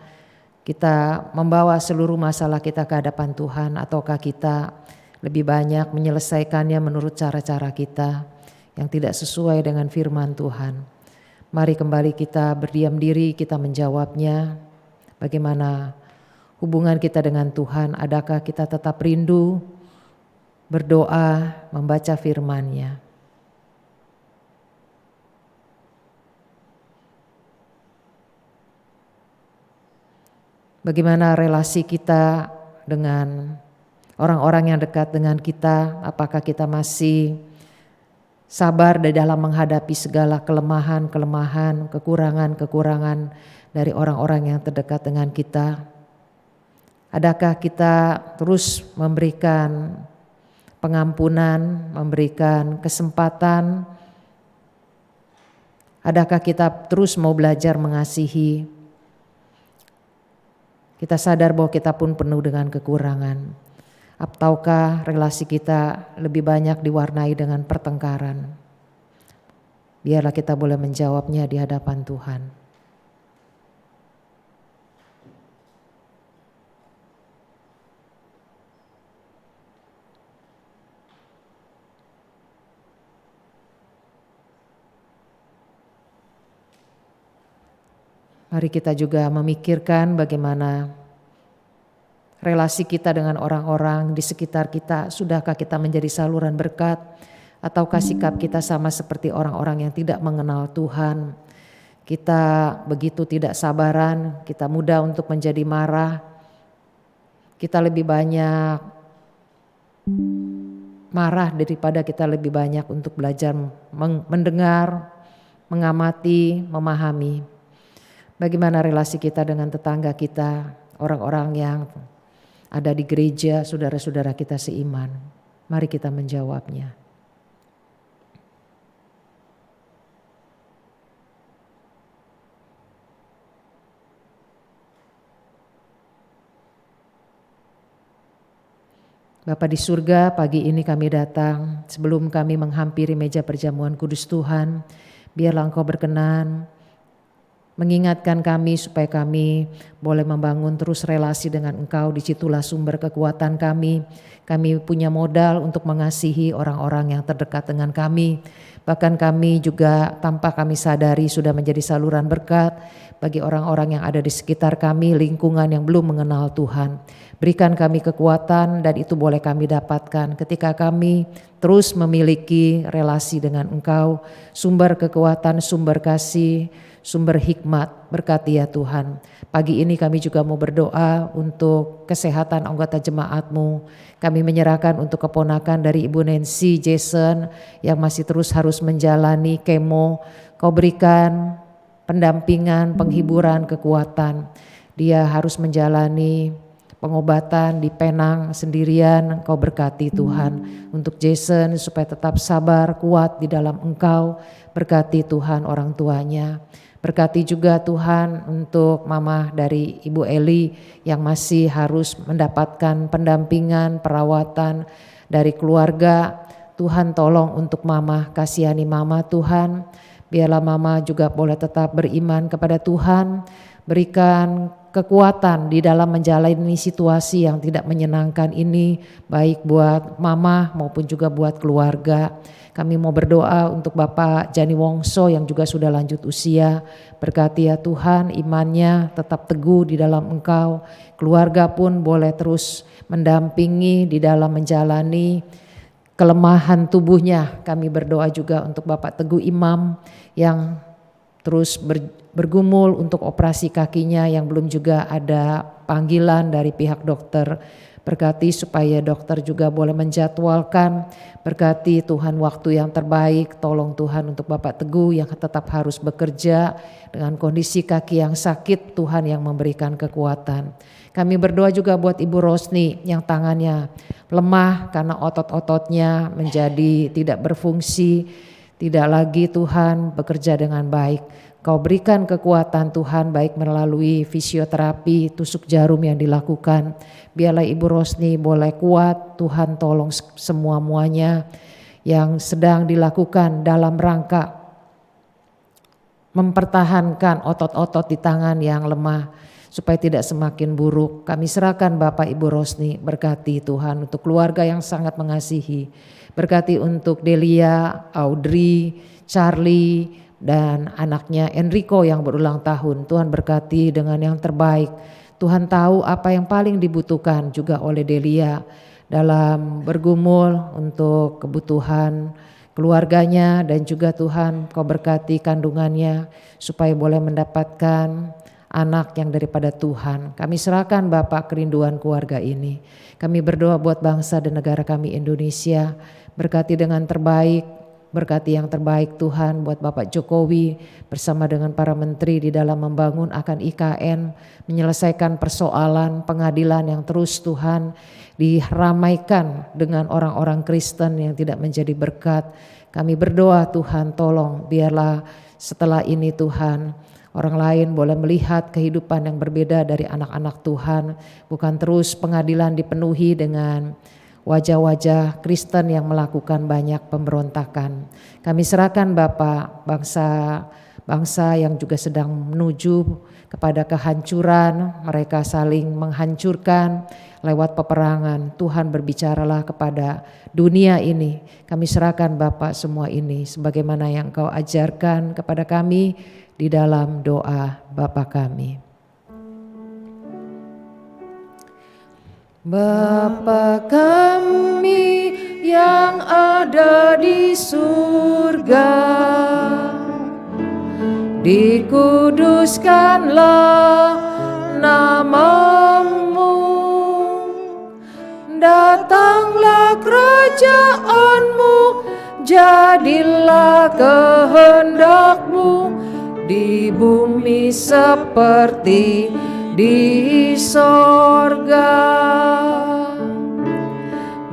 Kita membawa seluruh masalah kita ke hadapan Tuhan, ataukah kita lebih banyak menyelesaikannya menurut cara-cara kita yang tidak sesuai dengan firman Tuhan? Mari kembali kita berdiam diri, kita menjawabnya. Bagaimana hubungan kita dengan Tuhan? Adakah kita tetap rindu berdoa, membaca firman-Nya? Bagaimana relasi kita dengan orang-orang yang dekat dengan kita? Apakah kita masih sabar di dalam menghadapi segala kelemahan-kelemahan, kekurangan-kekurangan dari orang-orang yang terdekat dengan kita? Adakah kita terus memberikan pengampunan, memberikan kesempatan? Adakah kita terus mau belajar mengasihi? Kita sadar bahwa kita pun penuh dengan kekurangan. Ataukah relasi kita lebih banyak diwarnai dengan pertengkaran? Biarlah kita boleh menjawabnya di hadapan Tuhan. Mari kita juga memikirkan bagaimana relasi kita dengan orang-orang di sekitar kita. Sudahkah kita menjadi saluran berkat? Ataukah sikap kita sama seperti orang-orang yang tidak mengenal Tuhan? Kita begitu tidak sabaran, kita mudah untuk menjadi marah. Kita lebih banyak marah daripada kita lebih banyak untuk belajar mendengar, mengamati, memahami. Bagaimana relasi kita dengan tetangga kita, orang-orang yang ada di gereja, saudara-saudara kita seiman? Mari kita menjawabnya. Bapa di surga, pagi ini kami datang, sebelum kami menghampiri meja perjamuan kudus Tuhan, biarlah Engkau berkenan mengingatkan kami supaya kami boleh membangun terus relasi dengan Engkau. Disitulah sumber kekuatan kami. Kami punya modal untuk mengasihi orang-orang yang terdekat dengan kami. Bahkan kami juga tanpa kami sadari sudah menjadi saluran berkat bagi orang-orang yang ada di sekitar kami, lingkungan yang belum mengenal Tuhan. Berikan kami kekuatan, dan itu boleh kami dapatkan ketika kami terus memiliki relasi dengan Engkau. Sumber kekuatan, sumber kasih, sumber hikmat, berkati ya Tuhan. Pagi ini kami juga mau berdoa untuk kesehatan anggota jemaat-Mu. Kami menyerahkan untuk keponakan dari Ibu Nancy Jason yang masih terus harus menjalani kemo. Kau berikan pendampingan, penghiburan, kekuatan. Dia harus menjalani pengobatan di Penang sendirian. Kau berkati Tuhan untuk Jason supaya tetap sabar, kuat di dalam Engkau. Berkati Tuhan orang tuanya. Berkati juga Tuhan untuk mama dari Ibu Eli yang masih harus mendapatkan pendampingan, perawatan dari keluarga. Tuhan tolong untuk mama, kasihani mama Tuhan. Biarlah mama juga boleh tetap beriman kepada Tuhan. Berikan kekuatan di dalam menjalani situasi yang tidak menyenangkan ini, baik buat mama maupun juga buat keluarga. Kami mau berdoa untuk Bapak Jani Wongso yang juga sudah lanjut usia. Berkati ya Tuhan, imannya tetap teguh di dalam Engkau. Keluarga pun boleh terus mendampingi di dalam menjalani kelemahan tubuhnya. Kami berdoa juga untuk Bapak Teguh Imam yang terus bergumul untuk operasi kakinya yang belum juga ada panggilan dari pihak dokter. Berkati supaya dokter juga boleh menjadwalkan. Berkati Tuhan waktu yang terbaik. Tolong Tuhan untuk Bapak Teguh yang tetap harus bekerja dengan kondisi kaki yang sakit. Tuhan yang memberikan kekuatan. Kami berdoa juga buat Ibu Rosni yang tangannya lemah karena otot-ototnya menjadi tidak berfungsi. tidak lagi Tuhan bekerja dengan baik. Kau berikan kekuatan Tuhan baik melalui fisioterapi, tusuk jarum yang dilakukan. Biarlah Ibu Rosni boleh kuat, Tuhan tolong semua-muanya yang sedang dilakukan dalam rangka mempertahankan otot-otot di tangan yang lemah supaya tidak semakin buruk. Kami serahkan Bapak Ibu Rosni, berkati Tuhan untuk keluarga yang sangat mengasihi. Berkati untuk Delia, Audrey, Charlie, dan anaknya Enrico yang berulang tahun. Tuhan berkati dengan yang terbaik. Tuhan tahu apa yang paling dibutuhkan juga oleh Delia dalam bergumul untuk kebutuhan keluarganya, dan juga Tuhan Kau berkati kandungannya supaya boleh mendapatkan anak yang daripada Tuhan. Kami serahkan Bapak kerinduan keluarga ini. Kami berdoa buat bangsa dan negara kami Indonesia. Berkati dengan terbaik, berkati yang terbaik Tuhan buat Bapak Jokowi bersama dengan para menteri di dalam membangun akan IKN, menyelesaikan persoalan pengadilan yang terus Tuhan diramaikan dengan orang-orang Kristen yang tidak menjadi berkat. Kami berdoa Tuhan tolong biarlah setelah ini Tuhan orang lain boleh melihat kehidupan yang berbeda dari anak-anak Tuhan. Bukan terus pengadilan dipenuhi dengan wajah-wajah Kristen yang melakukan banyak pemberontakan. Kami serahkan Bapak bangsa yang juga sedang menuju kepada kehancuran, mereka saling menghancurkan lewat peperangan. Tuhan berbicaralah kepada dunia ini. Kami serahkan Bapak semua ini sebagaimana yang Kau ajarkan kepada kami di dalam doa Bapa kami. Bapa kami yang ada di surga, dikuduskanlah nama-Mu, datanglah kerajaan-Mu, jadilah kehendak-Mu di bumi seperti di sorga.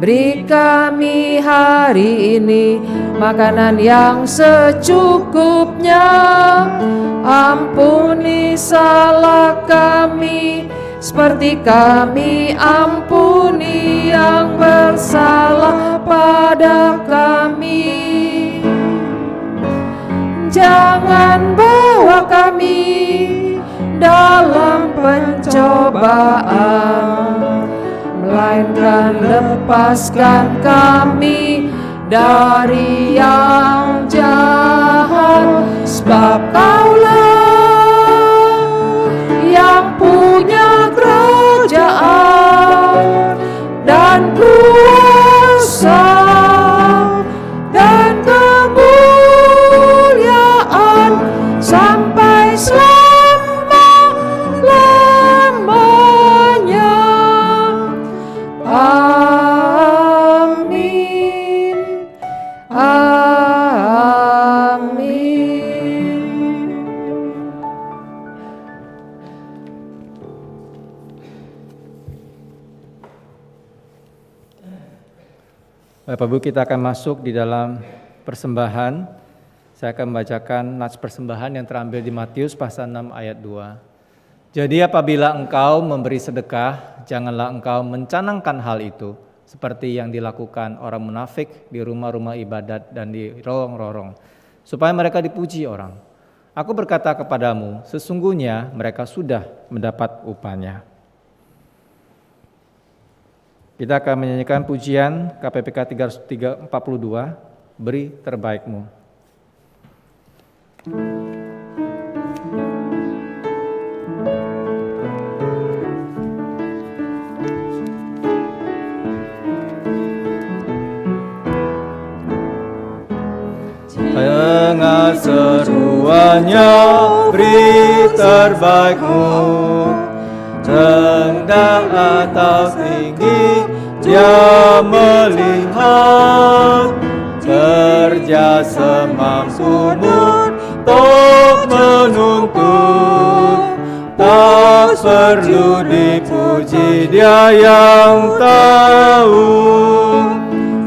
Beri kami hari ini makanan yang secukupnya. Ampuni salah kami seperti kami ampuni yang bersalah pada kami. Jangan bawa kami dalam pencobaan, melainkan lepaskan kami dari yang jahat. Sebab Kaulah yang punya kerajaan dan kuasa dan kemuliaan sampai selama-lamanya. Amin. Amin. Bapak Ibu, kita akan masuk di dalam persembahan. Saya akan membacakan nats persembahan yang terambil di Matius pasal 6 ayat 2. Jadi apabila engkau memberi sedekah, janganlah engkau mencanangkan hal itu seperti yang dilakukan orang munafik di rumah-rumah ibadat dan di lorong-lorong, supaya mereka dipuji orang. Aku berkata kepadamu, sesungguhnya mereka sudah mendapat upahnya. Kita akan menyanyikan pujian KPPK 342, Beri Terbaikmu. Tengah seruannya beri terbaikmu, rendah atau tinggi Dia melihat, kerja semampumu untuk menuntut, tak perlu dipuji Dia yang tahu.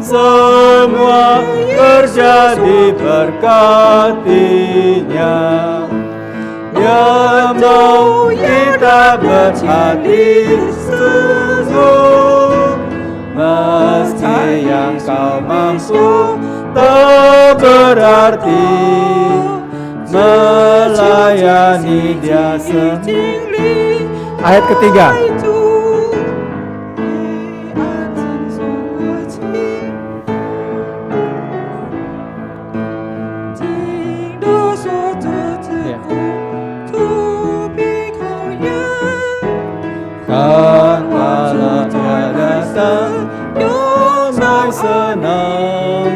semua terjadi berkatinya. Dia mau kita berhati sungguh, meski yang kau mampu tak berarti, melayani Dia sendiri. Ayat ketiga. Tanpalah Dia datang, nyomai senang,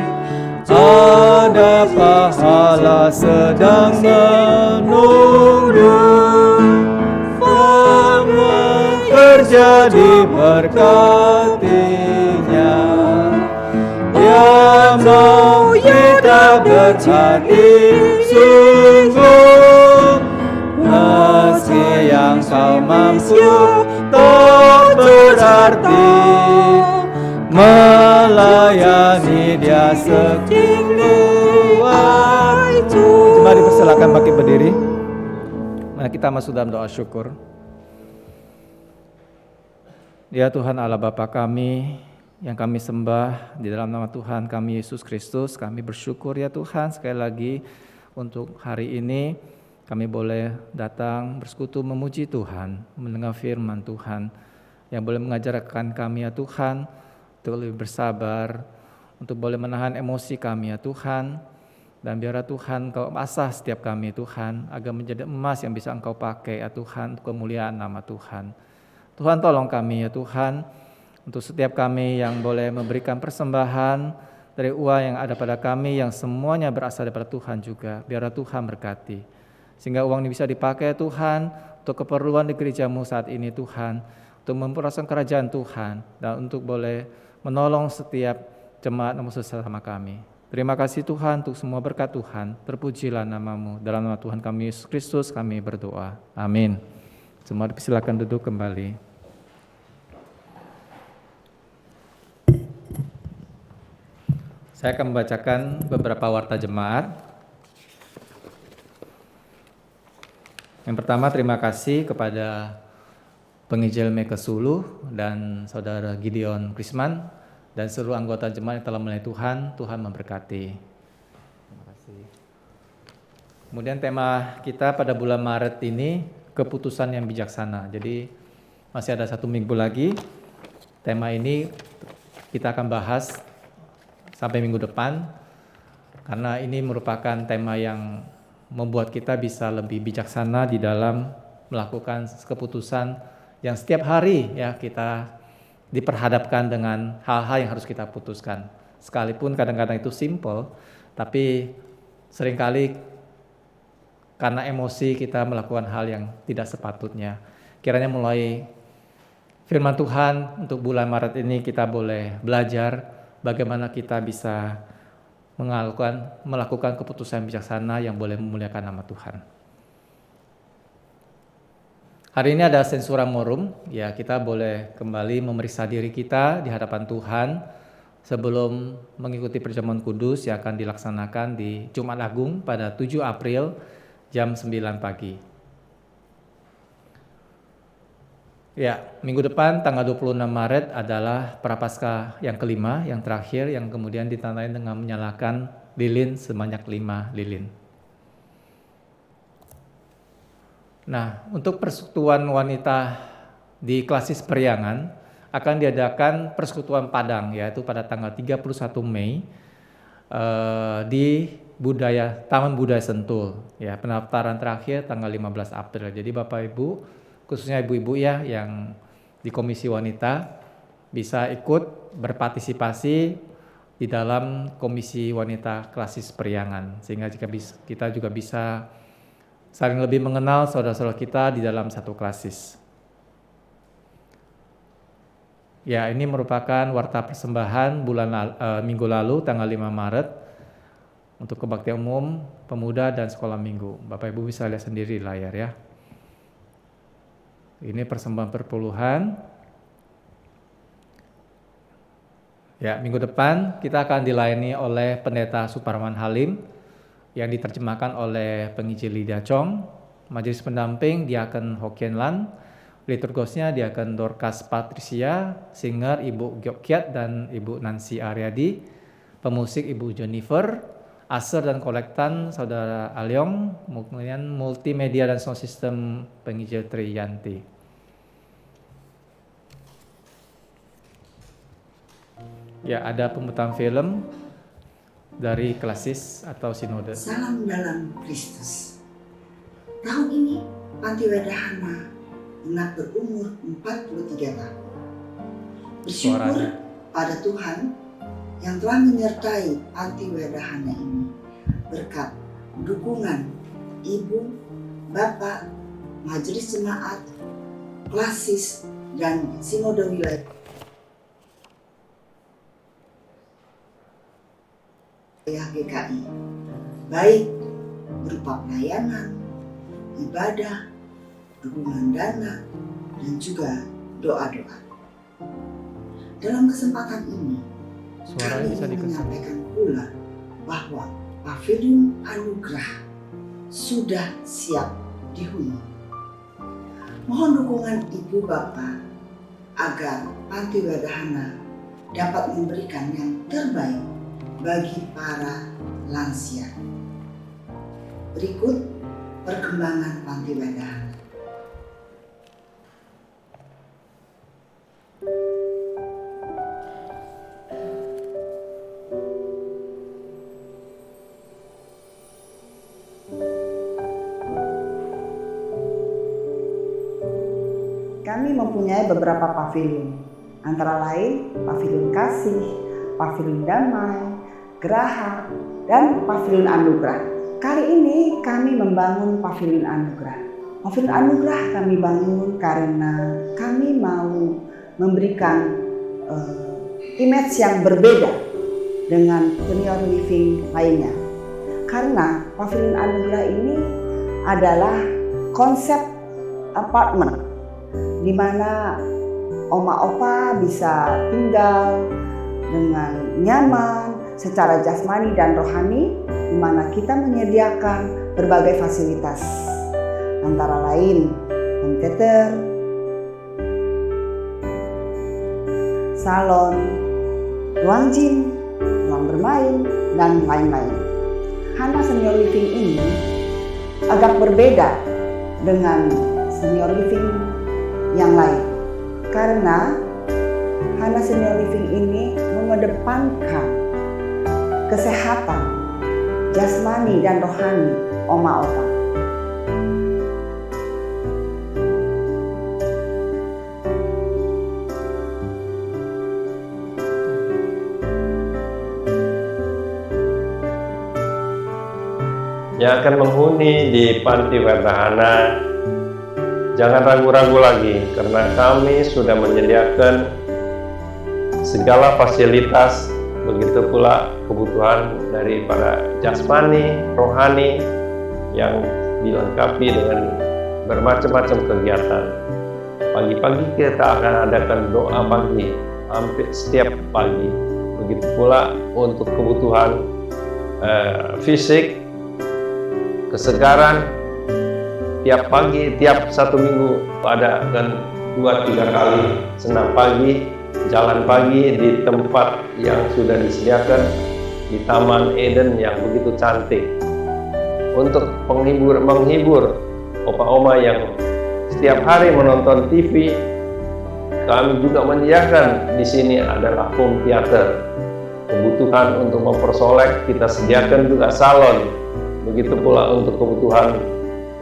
ada pahala sedang menunggu. Semua terjadi berkatinya. Dia mau kita berhati sungguh, meski yang kau mampu tak berarti, melayani Dia sekeluar. Coba dipersilakan bangkit berdiri. Mari kita masuk dalam doa syukur. Ya Tuhan Allah Bapa kami yang kami sembah, di dalam nama Tuhan kami Yesus Kristus, kami bersyukur ya Tuhan sekali lagi untuk hari ini kami boleh datang bersekutu memuji Tuhan, mendengar firman Tuhan yang boleh mengajarkan kami ya Tuhan untuk lebih bersabar, untuk boleh menahan emosi kami ya Tuhan, dan biarlah Tuhan Kau asah setiap kami Tuhan, agar menjadi emas yang bisa Engkau pakai ya Tuhan, untuk kemuliaan nama Tuhan. Tuhan tolong kami ya Tuhan, untuk setiap kami yang boleh memberikan persembahan dari uang yang ada pada kami, yang semuanya berasal daripada Tuhan juga, biarlah Tuhan berkati. Sehingga uang ini bisa dipakai Tuhan untuk keperluan di gereja-Mu saat ini Tuhan, untuk memperluaskan kerajaan Tuhan, dan untuk boleh menolong setiap jemaat musuh sesama kami. Terima kasih Tuhan untuk semua berkat Tuhan, terpujilah nama-Mu. Dalam nama Tuhan kami Yesus Kristus kami berdoa. Amin. Semua dipersilakan duduk kembali. Saya akan membacakan beberapa warta jemaat. Yang pertama, terima kasih kepada Penginjil Meke Sulu dan Saudara Gideon Krisman dan seluruh anggota jemaat yang telah melayani Tuhan. Tuhan memberkati. Terima kasih. Kemudian tema kita pada bulan Maret ini, keputusan yang bijaksana. Jadi masih ada 1 minggu lagi. Tema ini kita akan bahas sampai minggu depan, karena ini merupakan tema yang membuat kita bisa lebih bijaksana di dalam melakukan keputusan yang setiap hari ya kita diperhadapkan dengan hal-hal yang harus kita putuskan. Sekalipun kadang-kadang itu simple, tapi seringkali karena emosi kita melakukan hal yang tidak sepatutnya. Kiranya mulai firman Tuhan untuk bulan Maret ini kita boleh belajar bagaimana kita bisa melakukan keputusan bijaksana yang boleh memuliakan nama Tuhan. Hari ini ada sensura morum, ya kita boleh kembali memeriksa diri kita di hadapan Tuhan sebelum mengikuti perjamuan kudus yang akan dilaksanakan di Jumat Agung pada 7 April jam 9 pagi. Ya, minggu depan tanggal 26 Maret adalah Prapaskah yang kelima, yang terakhir, yang kemudian ditandai dengan menyalakan lilin sebanyak 5 lilin. Nah, untuk persekutuan wanita di Klasis Periangan akan diadakan persekutuan Padang, yaitu pada tanggal 31 Mei di Taman Budaya Sentul. Ya, pendaftaran terakhir tanggal 15 April. Jadi Bapak Ibu, khususnya ibu-ibu ya yang di Komisi Wanita bisa ikut berpartisipasi di dalam Komisi Wanita Klasis Periangan, sehingga kita juga bisa saling lebih mengenal saudara-saudara kita di dalam satu klasis. Ya, ini merupakan warta persembahan minggu lalu tanggal 5 Maret untuk kebaktian umum, pemuda dan sekolah minggu. Bapak Ibu bisa lihat sendiri di layar ya. Ini persembahan perpuluhan. Ya, minggu depan kita akan dilayani oleh Pendeta Suparman Halim yang diterjemahkan oleh penginjil Lydia Chong, majelis pendamping Diaken Hokian Lan, liturgosnya Diaken Dorcas Patricia, singer Ibu Gyok Kiat dan Ibu Nancy Aryadi, pemusik Ibu Jennifer, aser dan kolektan Saudara Alyong, kemudian multimedia dan sound system penginjil Triyanti. Ya, ada pemutaran film dari Klasis atau Sinode. Salam dalam Kristus. Tahun ini Panti Wedahana genap berumur 43 tahun. Bersyukur pada Tuhan yang telah menyertai Panti Wedahana ini berkat dukungan Ibu, Bapak, Majelis Jemaat, Klasis, dan Sinode Wilayah GKI, baik berupa pelayanan, ibadah, dukungan dana, dan juga doa-doa. Dalam kesempatan ini, kami ingin menyampaikan pula bahwa Pavilion Anugerah sudah siap dihuni. Mohon dukungan Ibu Bapak agar Panti Wedahana dapat memberikan yang terbaik bagi para lansia. Berikut perkembangan Panti Wedahana. Kami mempunyai beberapa pavilion, antara lain Pavilion Kasih, Pavilion Damai, Geraha, dan Pavilion Anugerah. Kali ini kami membangun Pavilion Anugerah. Pavilion Anugerah kami bangun karena kami mau memberikan image yang berbeda dengan senior living lainnya. Karena Pavilion Anugerah ini adalah konsep apartemen di mana oma opa bisa tinggal dengan nyaman secara jasmani dan rohani, di mana kita menyediakan berbagai fasilitas, antara lain home theater, salon, ruang gym, ruang bermain, dan lain-lain. Hana Senior Living ini agak berbeda dengan senior living yang lain, karena Hana Senior Living ini mengedepankan kesehatan jasmani dan rohani oma opa. Yang akan menghuni di Panti Wedahana, jangan ragu-ragu lagi karena kami sudah menyediakan segala fasilitas, begitu pula kebutuhan daripada jasmani, rohani yang dilengkapi dengan bermacam-macam kegiatan. Pagi-pagi kita akan adakan doa pagi, hampir setiap pagi. Begitu pula untuk kebutuhan fisik, kesegaran, tiap pagi, tiap 1 minggu ada dan 2-3 kali senam pagi, jalan pagi di tempat yang sudah disediakan di Taman Eden yang begitu cantik. Untuk menghibur opa-oma yang setiap hari menonton TV, kami juga menyediakan di sini adalah home theater. Kebutuhan untuk mempersolek kita sediakan juga salon. Begitu pula untuk kebutuhan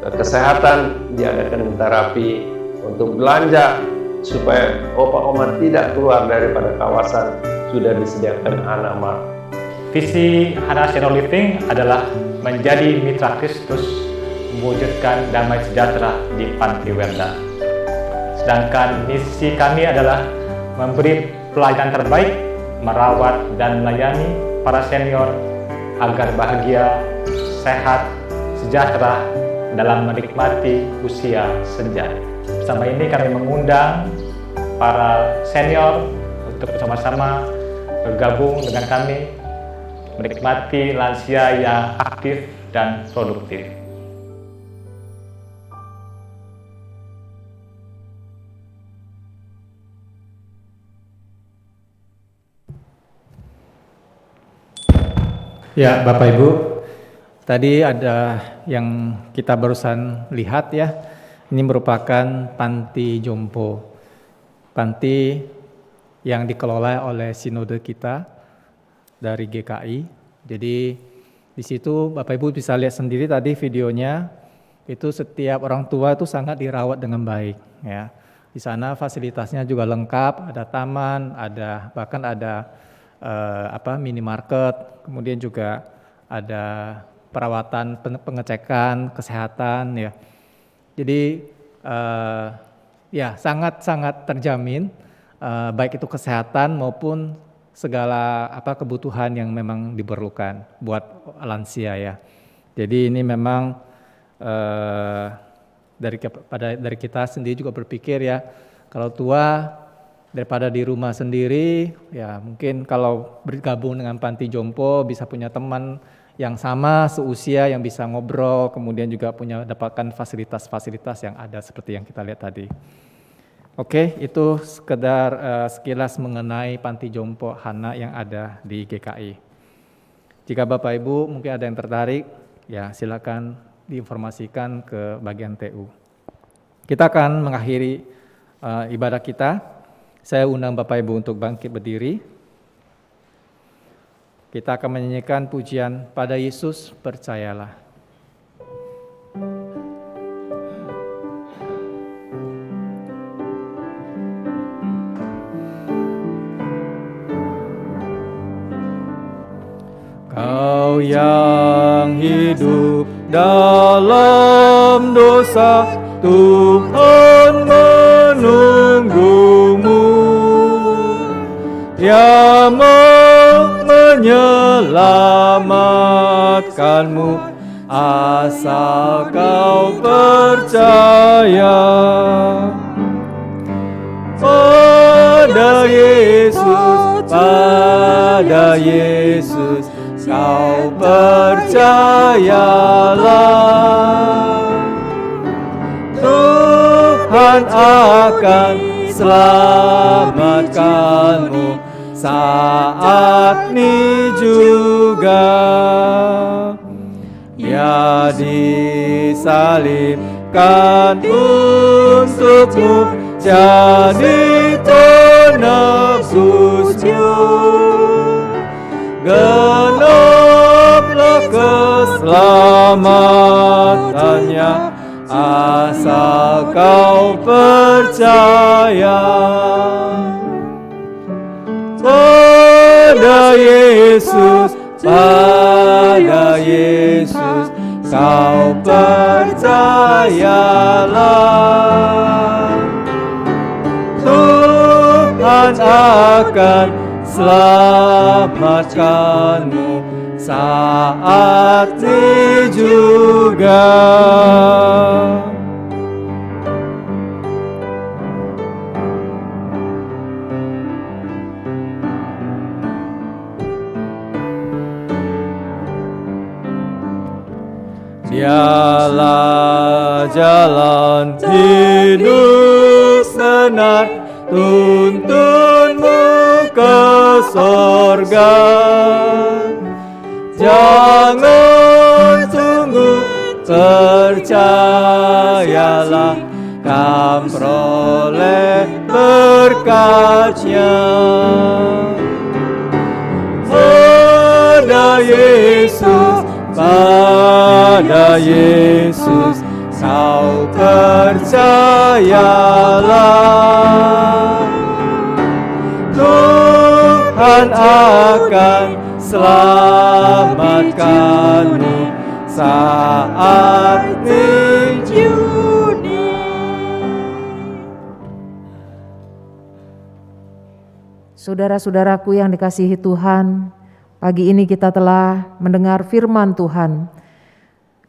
kesehatan diadakan terapi, untuk belanja supaya opa-oma tidak keluar daripada kawasan sudah disediakan Hana Mart. Visi Hana Senior Living adalah menjadi mitra Kristus, mewujudkan damai sejahtera di Panti Werda. Sedangkan misi kami adalah memberi pelayanan terbaik, merawat dan melayani para senior agar bahagia, sehat, sejahtera dalam menikmati usia senja. Bersama ini kami mengundang para senior untuk bersama-sama bergabung dengan kami menikmati lansia yang aktif dan produktif. Ya, Bapak Ibu, tadi ada yang kita barusan lihat ya, ini merupakan panti jompo, panti yang dikelola oleh sinode kita dari GKI. Jadi di situ Bapak Ibu bisa lihat sendiri tadi videonya, itu setiap orang tua itu sangat dirawat dengan baik ya. Di sana fasilitasnya juga lengkap, ada taman, bahkan ada minimarket, kemudian juga ada perawatan pengecekan kesehatan ya. Jadi ya sangat terjamin baik itu kesehatan maupun segala kebutuhan yang memang diperlukan buat lansia ya. Jadi ini memang dari kita sendiri juga berpikir ya, kalau tua daripada di rumah sendiri, ya mungkin kalau bergabung dengan panti jompo bisa punya teman yang sama seusia yang bisa ngobrol, kemudian juga dapatkan fasilitas-fasilitas yang ada seperti yang kita lihat tadi. Oke, itu sekedar sekilas mengenai panti jompo Hana yang ada di GKI. Jika Bapak Ibu mungkin ada yang tertarik, ya silakan diinformasikan ke bagian TU. Kita akan mengakhiri ibadah kita. Saya undang Bapak Ibu untuk bangkit berdiri. Kita akan menyanyikan pujian Pada Yesus Percayalah. Kau yang hidup dalam dosa, Tuhan menunggumu, Dia mau menyelamatkanmu, asal kau percaya. Pada Yesus, pada Yesus, kau percayalah. Tuhan akan selamatkanmu saat ini juga. Dia disalibkan untukmu, jadi penebusmu. Genaplah keselamatannya, asal kau percaya. Pada Yesus, pada Yesus, kau percayalah. Tuhan akan selamatkanmu saat ini juga. Dialah jalan hidup benar, tuntunmu ke sorga. Jangan tunggu, percayalah, kam peroleh berkatnya. Pada Yesus, pada Yesus, kau percayalah. Tuhan akan selamatkanmu saat ini. Saudara-saudaraku yang dikasihi Tuhan, pagi ini kita telah mendengar firman Tuhan.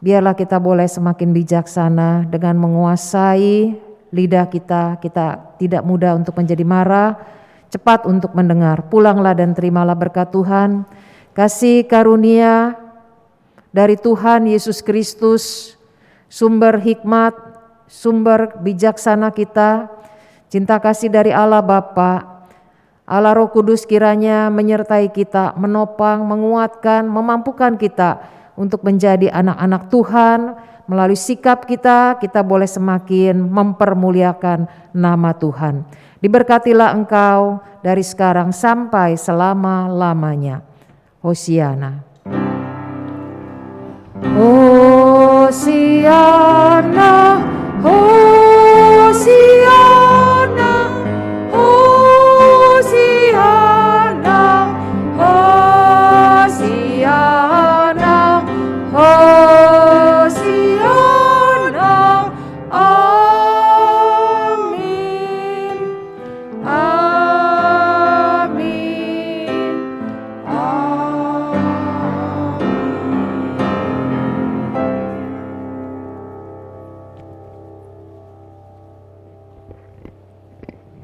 Biarlah kita boleh semakin bijaksana dengan menguasai lidah kita. Kita tidak mudah untuk menjadi marah, cepat untuk mendengar. Pulanglah dan terimalah berkat Tuhan, kasih karunia dari Tuhan Yesus Kristus, sumber hikmat, sumber bijaksana kita, cinta kasih dari Allah Bapa, Allah Roh Kudus kiranya menyertai kita, menopang, menguatkan, memampukan kita untuk menjadi anak-anak Tuhan. Melalui sikap kita boleh semakin mempermuliakan nama Tuhan. Diberkatilah engkau dari sekarang sampai selama-lamanya. Hosiana. Hosiana, Hosiana, Hosiana, Hosiana, Hosiana, amin, amin, amin.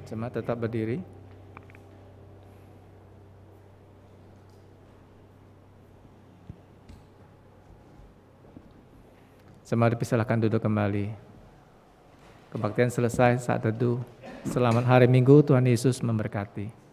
Jemaat tetap berdiri. Jemaat dipersilakan duduk kembali. Kebaktian selesai, saat teduh. Selamat hari Minggu, Tuhan Yesus memberkati.